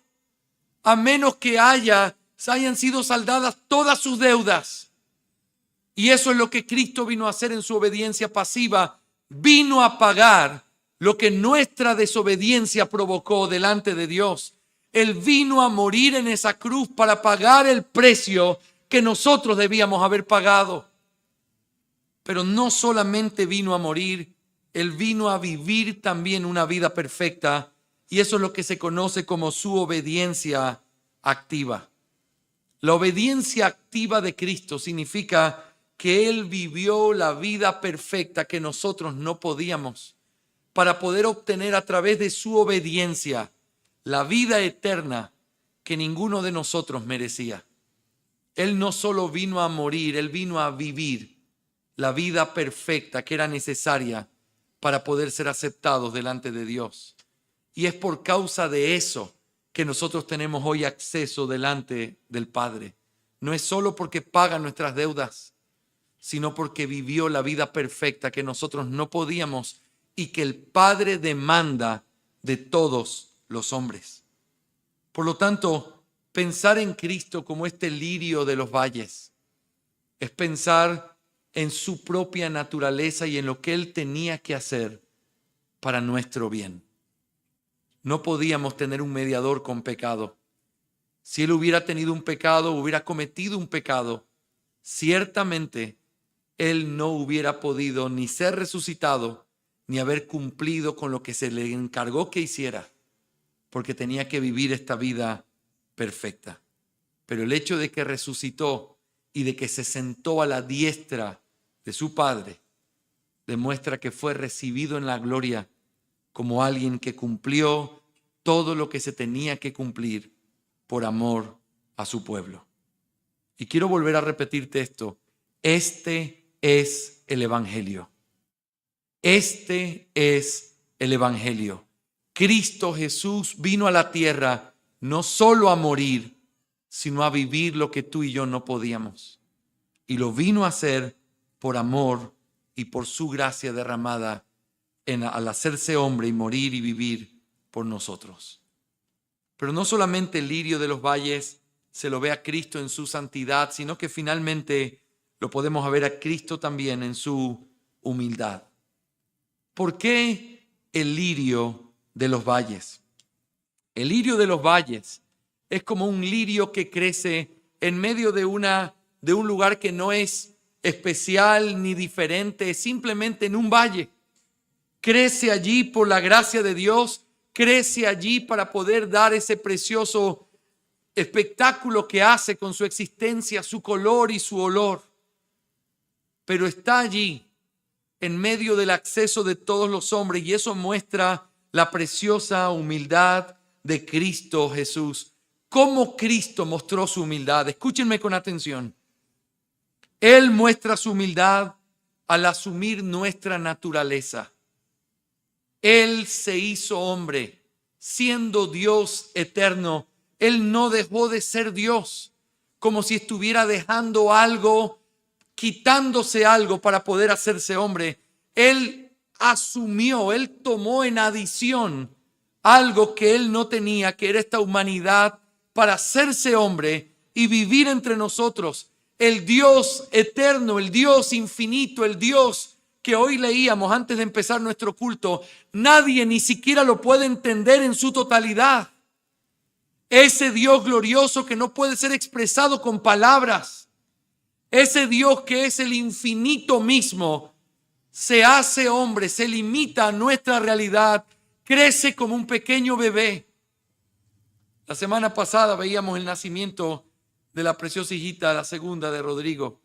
A: a menos que hayan sido saldadas todas sus deudas. Y eso es lo que Cristo vino a hacer en su obediencia pasiva. Vino a pagar lo que nuestra desobediencia provocó delante de Dios. Él vino a morir en esa cruz para pagar el precio que nosotros debíamos haber pagado. Pero no solamente vino a morir, Él vino a vivir también una vida perfecta. Y eso es lo que se conoce como su obediencia activa. La obediencia activa de Cristo significa que Él vivió la vida perfecta que nosotros no podíamos, para poder obtener a través de su obediencia la vida eterna que ninguno de nosotros merecía. Él no solo vino a morir, Él vino a vivir la vida perfecta que era necesaria para poder ser aceptados delante de Dios. Y es por causa de eso que nosotros tenemos hoy acceso delante del Padre. No es solo porque paga nuestras deudas, sino porque vivió la vida perfecta que nosotros no podíamos y que el Padre demanda de todos los hombres. Por lo tanto, pensar en Cristo como este lirio de los valles es pensar en su propia naturaleza y en lo que Él tenía que hacer para nuestro bien. No podíamos tener un mediador con pecado. Si Él hubiera tenido un pecado, hubiera cometido un pecado, ciertamente Él no hubiera podido ni ser resucitado, ni haber cumplido con lo que se le encargó que hiciera, porque tenía que vivir esta vida perfecta. Pero el hecho de que resucitó y de que se sentó a la diestra de su Padre demuestra que fue recibido en la gloria como alguien que cumplió todo lo que se tenía que cumplir por amor a su pueblo. Y quiero volver a repetirte esto. Este es el Evangelio. Este es el Evangelio. Cristo Jesús vino a la tierra no solo a morir, sino a vivir lo que tú y yo no podíamos. Y lo vino a hacer por amor y por su gracia derramada al hacerse hombre y morir y vivir por nosotros. Pero no solamente el lirio de los valles se lo ve a Cristo en su santidad, sino que finalmente lo podemos ver a Cristo también en su humildad. ¿Por qué el lirio de los valles? El lirio de los valles es como un lirio que crece en medio de un lugar que no es especial ni diferente, es simplemente en un valle. Crece allí por la gracia de Dios, crece allí para poder dar ese precioso espectáculo que hace con su existencia, su color y su olor. Pero está allí en medio del acceso de todos los hombres, y eso muestra la preciosa humildad de Cristo Jesús. ¿Cómo Cristo mostró su humildad? Escúchenme con atención. Él muestra su humildad al asumir nuestra naturaleza. Él se hizo hombre, siendo Dios eterno. Él no dejó de ser Dios, como si estuviera dejando algo, quitándose algo para poder hacerse hombre. Él asumió, Él tomó en adición algo que Él no tenía, que era esta humanidad, para hacerse hombre y vivir entre nosotros. El Dios eterno, el Dios infinito, el Dios que hoy leíamos antes de empezar nuestro culto, nadie ni siquiera lo puede entender en su totalidad. Ese Dios glorioso que no puede ser expresado con palabras. Ese Dios que es el infinito mismo, se hace hombre, se limita a nuestra realidad, crece como un pequeño bebé. La semana pasada veíamos el nacimiento de la preciosa hijita, la segunda de Rodrigo.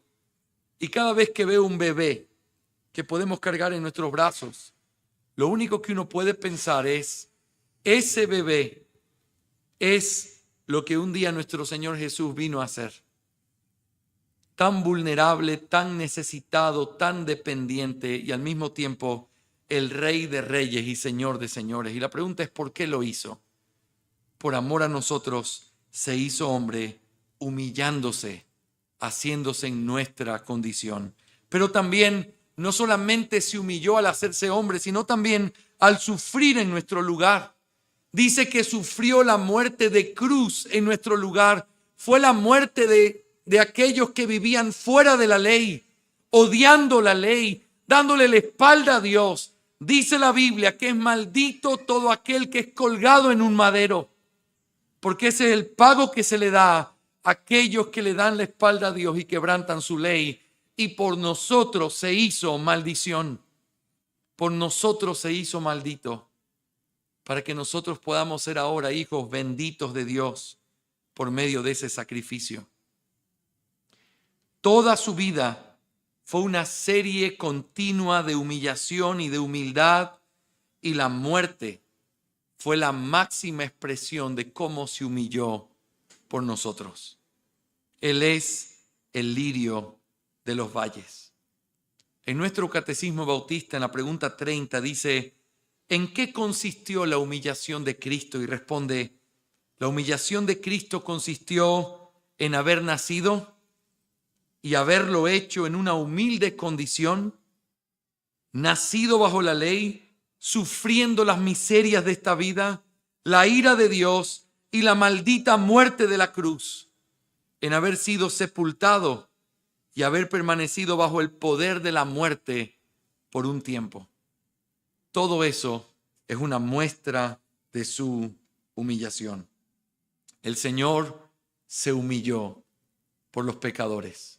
A: Y cada vez que veo un bebé que podemos cargar en nuestros brazos, lo único que uno puede pensar es, ese bebé es lo que un día nuestro Señor Jesús vino a hacer. Tan vulnerable, tan necesitado, tan dependiente y al mismo tiempo el Rey de Reyes y Señor de Señores. Y la pregunta es, ¿por qué lo hizo? Por amor a nosotros se hizo hombre, humillándose, haciéndose en nuestra condición. Pero también no solamente se humilló al hacerse hombre, sino también al sufrir en nuestro lugar. Dice que sufrió la muerte de cruz en nuestro lugar. Fue la muerte de aquellos que vivían fuera de la ley, odiando la ley, dándole la espalda a Dios. Dice la Biblia que es maldito todo aquel que es colgado en un madero, porque ese es el pago que se le da a aquellos que le dan la espalda a Dios y quebrantan su ley. Y por nosotros se hizo maldición, por nosotros se hizo maldito, para que nosotros podamos ser ahora hijos benditos de Dios por medio de ese sacrificio. Toda su vida fue una serie continua de humillación y de humildad, y la muerte fue la máxima expresión de cómo se humilló por nosotros. Él es el lirio de los valles. En nuestro catecismo bautista, en la pregunta 30, dice, ¿en qué consistió la humillación de Cristo? Y responde, la humillación de Cristo consistió en haber nacido y haberlo hecho en una humilde condición, nacido bajo la ley, sufriendo las miserias de esta vida, la ira de Dios y la maldita muerte de la cruz, en haber sido sepultado y haber permanecido bajo el poder de la muerte por un tiempo. Todo eso es una muestra de su humillación. El Señor se humilló por los pecadores,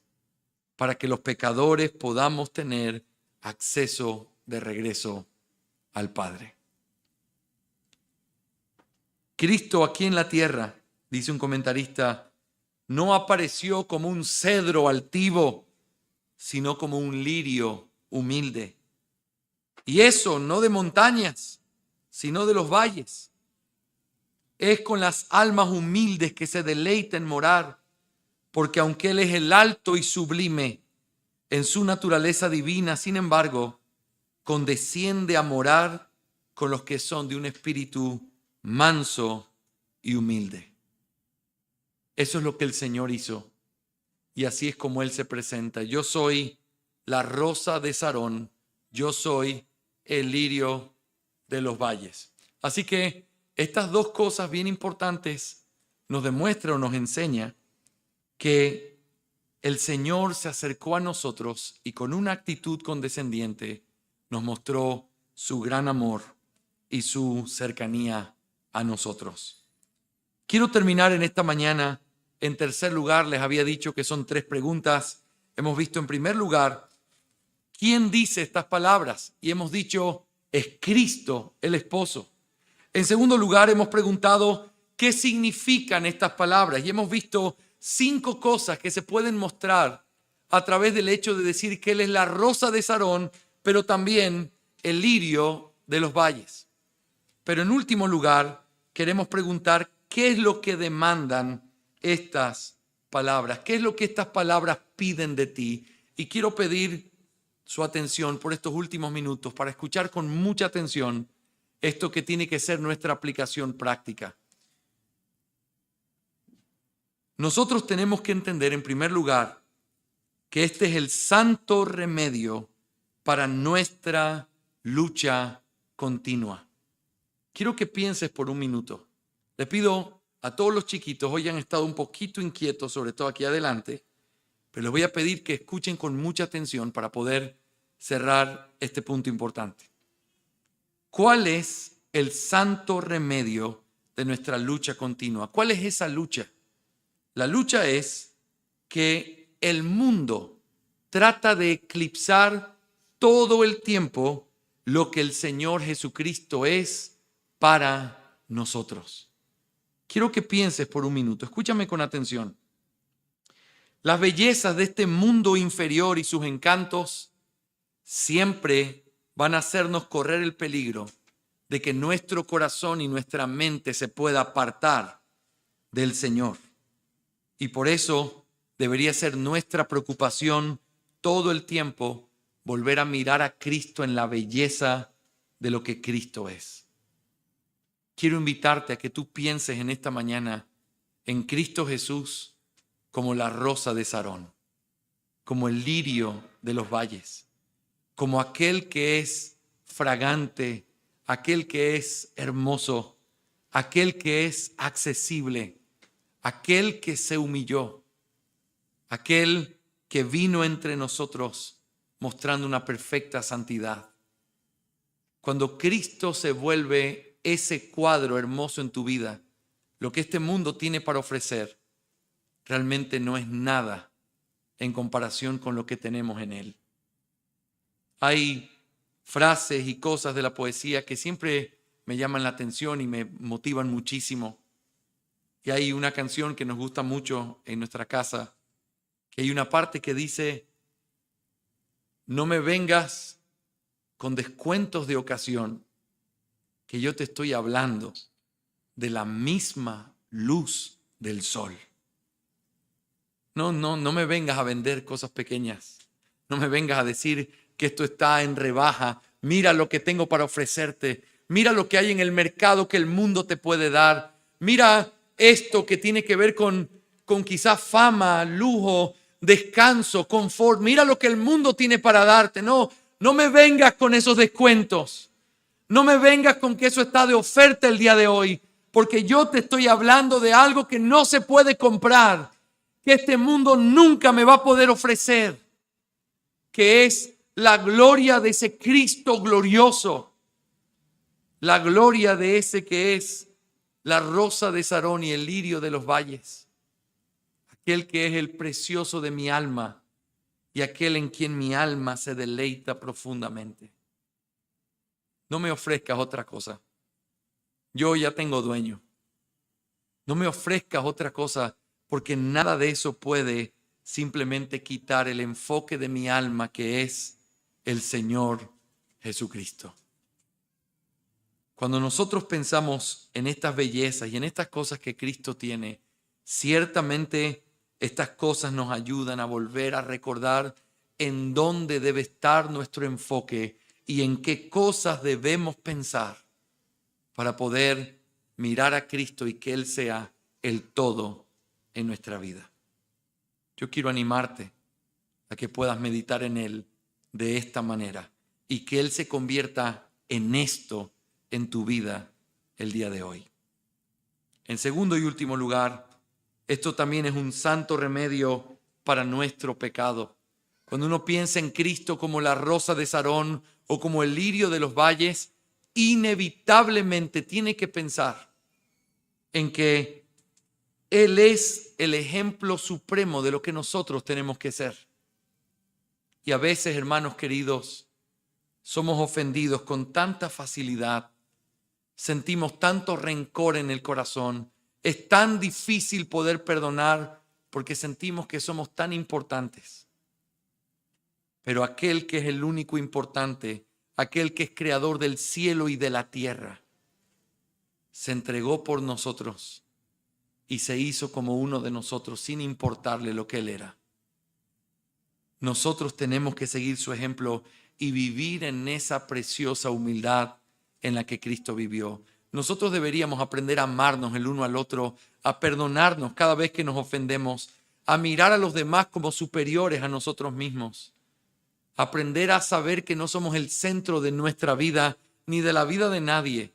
A: para que los pecadores podamos tener acceso de regreso al Padre. Cristo aquí en la tierra, dice un comentarista, no apareció como un cedro altivo, sino como un lirio humilde. Y eso no de montañas, sino de los valles. Es con las almas humildes que se deleita en morar, porque aunque Él es el alto y sublime en su naturaleza divina, sin embargo, condesciende a morar con los que son de un espíritu manso y humilde. Eso es lo que el Señor hizo. Y así es como Él se presenta. Yo soy la rosa de Sarón. Yo soy el lirio de los valles. Así que estas dos cosas bien importantes nos demuestran o nos enseñan que el Señor se acercó a nosotros y con una actitud condescendiente nos mostró su gran amor y su cercanía a nosotros. Quiero terminar en esta mañana. En tercer lugar, les había dicho que son 3 preguntas. Hemos visto en primer lugar, ¿quién dice estas palabras? Y hemos dicho, es Cristo, el esposo. En segundo lugar, hemos preguntado, ¿qué significan estas palabras? Y hemos visto 5 cosas que se pueden mostrar a través del hecho de decir que Él es la rosa de Sarón, pero también el lirio de los valles. Pero en último lugar, queremos preguntar, ¿qué es lo que demandan estas palabras? ¿Qué es lo que estas palabras piden de ti? Y quiero pedir su atención por estos últimos minutos para escuchar con mucha atención esto que tiene que ser nuestra aplicación práctica. Nosotros tenemos que entender en primer lugar que este es el santo remedio para nuestra lucha continua. Quiero que pienses por un minuto. Le pido a todos los chiquitos, hoy han estado un poquito inquietos, sobre todo aquí adelante, pero les voy a pedir que escuchen con mucha atención para poder cerrar este punto importante. ¿Cuál es el santo remedio de nuestra lucha continua? ¿Cuál es esa lucha? La lucha es que el mundo trata de eclipsar todo el tiempo lo que el Señor Jesucristo es para nosotros. Quiero que pienses por un minuto, escúchame con atención. Las bellezas de este mundo inferior y sus encantos siempre van a hacernos correr el peligro de que nuestro corazón y nuestra mente se pueda apartar del Señor. Y por eso debería ser nuestra preocupación todo el tiempo volver a mirar a Cristo en la belleza de lo que Cristo es. Quiero invitarte a que tú pienses en esta mañana en Cristo Jesús como la rosa de Sarón, como el lirio de los valles, como aquel que es fragante, aquel que es hermoso, aquel que es accesible, aquel que se humilló, aquel que vino entre nosotros mostrando una perfecta santidad. Cuando Cristo se vuelve ese cuadro hermoso en tu vida, lo que este mundo tiene para ofrecer realmente no es nada en comparación con lo que tenemos en Él. Hay frases y cosas de la poesía que siempre me llaman la atención y me motivan muchísimo. Y hay una canción que nos gusta mucho en nuestra casa, que hay una parte que dice, no me vengas con descuentos de ocasión, que yo te estoy hablando de la misma luz del sol. No me vengas a vender cosas pequeñas. No me vengas a decir que esto está en rebaja. Mira lo que tengo para ofrecerte. Mira lo que hay en el mercado que el mundo te puede dar. Mira esto que tiene que ver con quizás fama, lujo, descanso, confort. Mira lo que el mundo tiene para darte. No me vengas con esos descuentos. No me vengas con que eso está de oferta el día de hoy, porque yo te estoy hablando de algo que no se puede comprar, que este mundo nunca me va a poder ofrecer, que es la gloria de ese Cristo glorioso, la gloria de ese que es la rosa de Sarón y el lirio de los valles, aquel que es el precioso de mi alma y aquel en quien mi alma se deleita profundamente. No me ofrezcas otra cosa. Yo ya tengo dueño. No me ofrezcas otra cosa, porque nada de eso puede simplemente quitar el enfoque de mi alma, que es el Señor Jesucristo. Cuando nosotros pensamos en estas bellezas y en estas cosas que Cristo tiene, ciertamente estas cosas nos ayudan a volver a recordar en dónde debe estar nuestro enfoque y en qué cosas debemos pensar para poder mirar a Cristo y que Él sea el todo en nuestra vida. Yo quiero animarte a que puedas meditar en Él de esta manera y que Él se convierta en esto en tu vida el día de hoy. En segundo y último lugar, esto también es un santo remedio para nuestro pecado. Cuando uno piensa en Cristo como la rosa de Sarón o como el lirio de los valles, inevitablemente tiene que pensar en que Él es el ejemplo supremo de lo que nosotros tenemos que ser. Y a veces, hermanos queridos, somos ofendidos con tanta facilidad, sentimos tanto rencor en el corazón, es tan difícil poder perdonar porque sentimos que somos tan importantes. Pero aquel que es el único importante, aquel que es creador del cielo y de la tierra, se entregó por nosotros y se hizo como uno de nosotros sin importarle lo que Él era. Nosotros tenemos que seguir su ejemplo y vivir en esa preciosa humildad en la que Cristo vivió. Nosotros deberíamos aprender a amarnos el uno al otro, a perdonarnos cada vez que nos ofendemos, a mirar a los demás como superiores a nosotros mismos, aprender a saber que no somos el centro de nuestra vida ni de la vida de nadie,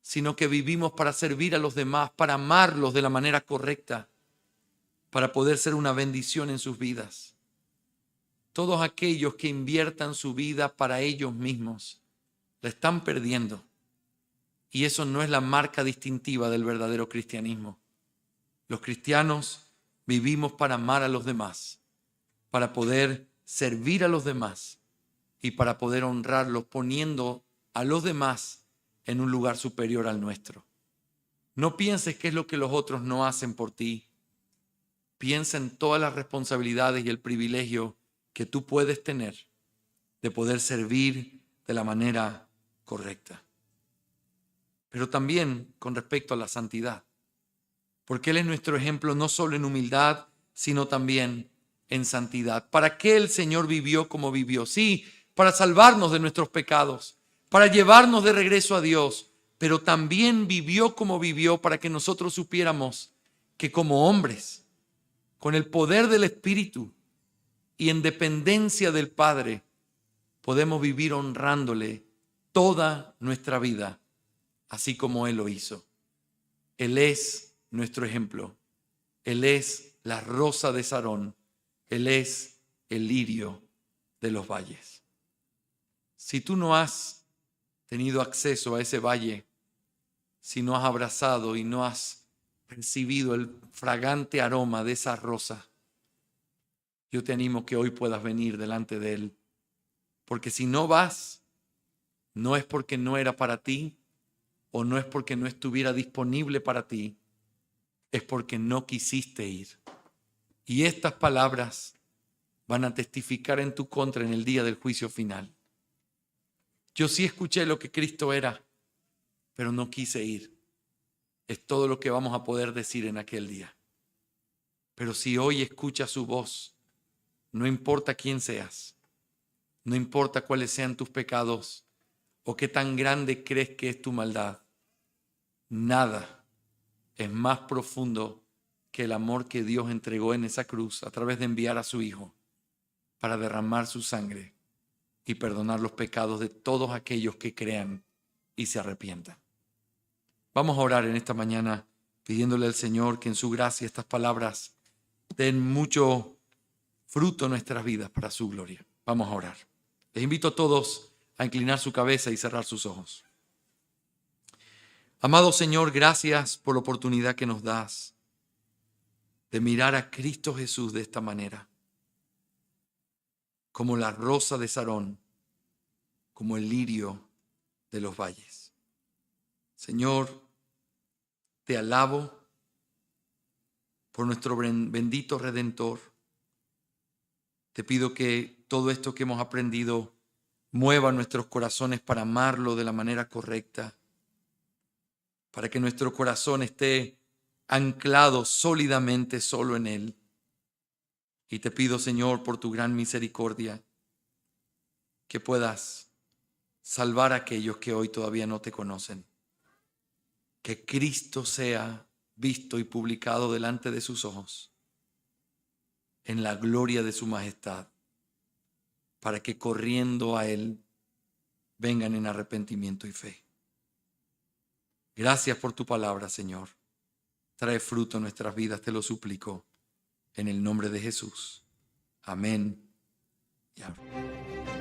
A: sino que vivimos para servir a los demás, para amarlos de la manera correcta, para poder ser una bendición en sus vidas. Todos aquellos que inviertan su vida para ellos mismos, la están perdiendo. Y eso no es la marca distintiva del verdadero cristianismo. Los cristianos vivimos para amar a los demás, para poder servir a los demás y para poder honrarlos poniendo a los demás en un lugar superior al nuestro. No pienses qué es lo que los otros no hacen por ti. Piensa en todas las responsabilidades y el privilegio que tú puedes tener de poder servir de la manera correcta. Pero también con respecto a la santidad, porque Él es nuestro ejemplo no solo en humildad, sino también en santidad. ¿Para qué el Señor vivió como vivió? Sí, para salvarnos de nuestros pecados, para llevarnos de regreso a Dios, pero también vivió como vivió para que nosotros supiéramos que como hombres, con el poder del Espíritu y en dependencia del Padre, podemos vivir honrándole toda nuestra vida, así como Él lo hizo. Él es nuestro ejemplo. Él es la rosa de Sarón. Él es el lirio de los valles. Si tú no has tenido acceso a ese valle, si no has abrazado y no has percibido el fragante aroma de esa rosa, yo te animo que hoy puedas venir delante de Él. Porque si no vas, no es porque no era para ti o no es porque no estuviera disponible para ti, es porque no quisiste ir. Y estas palabras van a testificar en tu contra en el día del juicio final. Yo sí escuché lo que Cristo era, pero no quise ir. Es todo lo que vamos a poder decir en aquel día. Pero si hoy escuchas su voz, no importa quién seas, no importa cuáles sean tus pecados o qué tan grande crees que es tu maldad, nada es más profundo que el amor que Dios entregó en esa cruz a través de enviar a su Hijo para derramar su sangre y perdonar los pecados de todos aquellos que crean y se arrepientan. Vamos a orar en esta mañana pidiéndole al Señor que en su gracia estas palabras den mucho fruto en nuestras vidas para su gloria. Vamos a orar. Les invito a todos a inclinar su cabeza y cerrar sus ojos. Amado Señor, gracias por la oportunidad que nos das de mirar a Cristo Jesús de esta manera, como la rosa de Sarón, como el lirio de los valles. Señor, te alabo por nuestro bendito Redentor. Te pido que todo esto que hemos aprendido mueva nuestros corazones para amarlo de la manera correcta, para que nuestro corazón esté anclado sólidamente solo en Él. Y te pido, Señor, por tu gran misericordia, que puedas salvar a aquellos que hoy todavía no te conocen. Que Cristo sea visto y publicado delante de sus ojos en la gloria de su majestad, para que corriendo a Él vengan en arrepentimiento y fe. Gracias por tu palabra, Señor. Trae fruto en nuestras vidas, te lo suplico, en el nombre de Jesús. Amén y amén.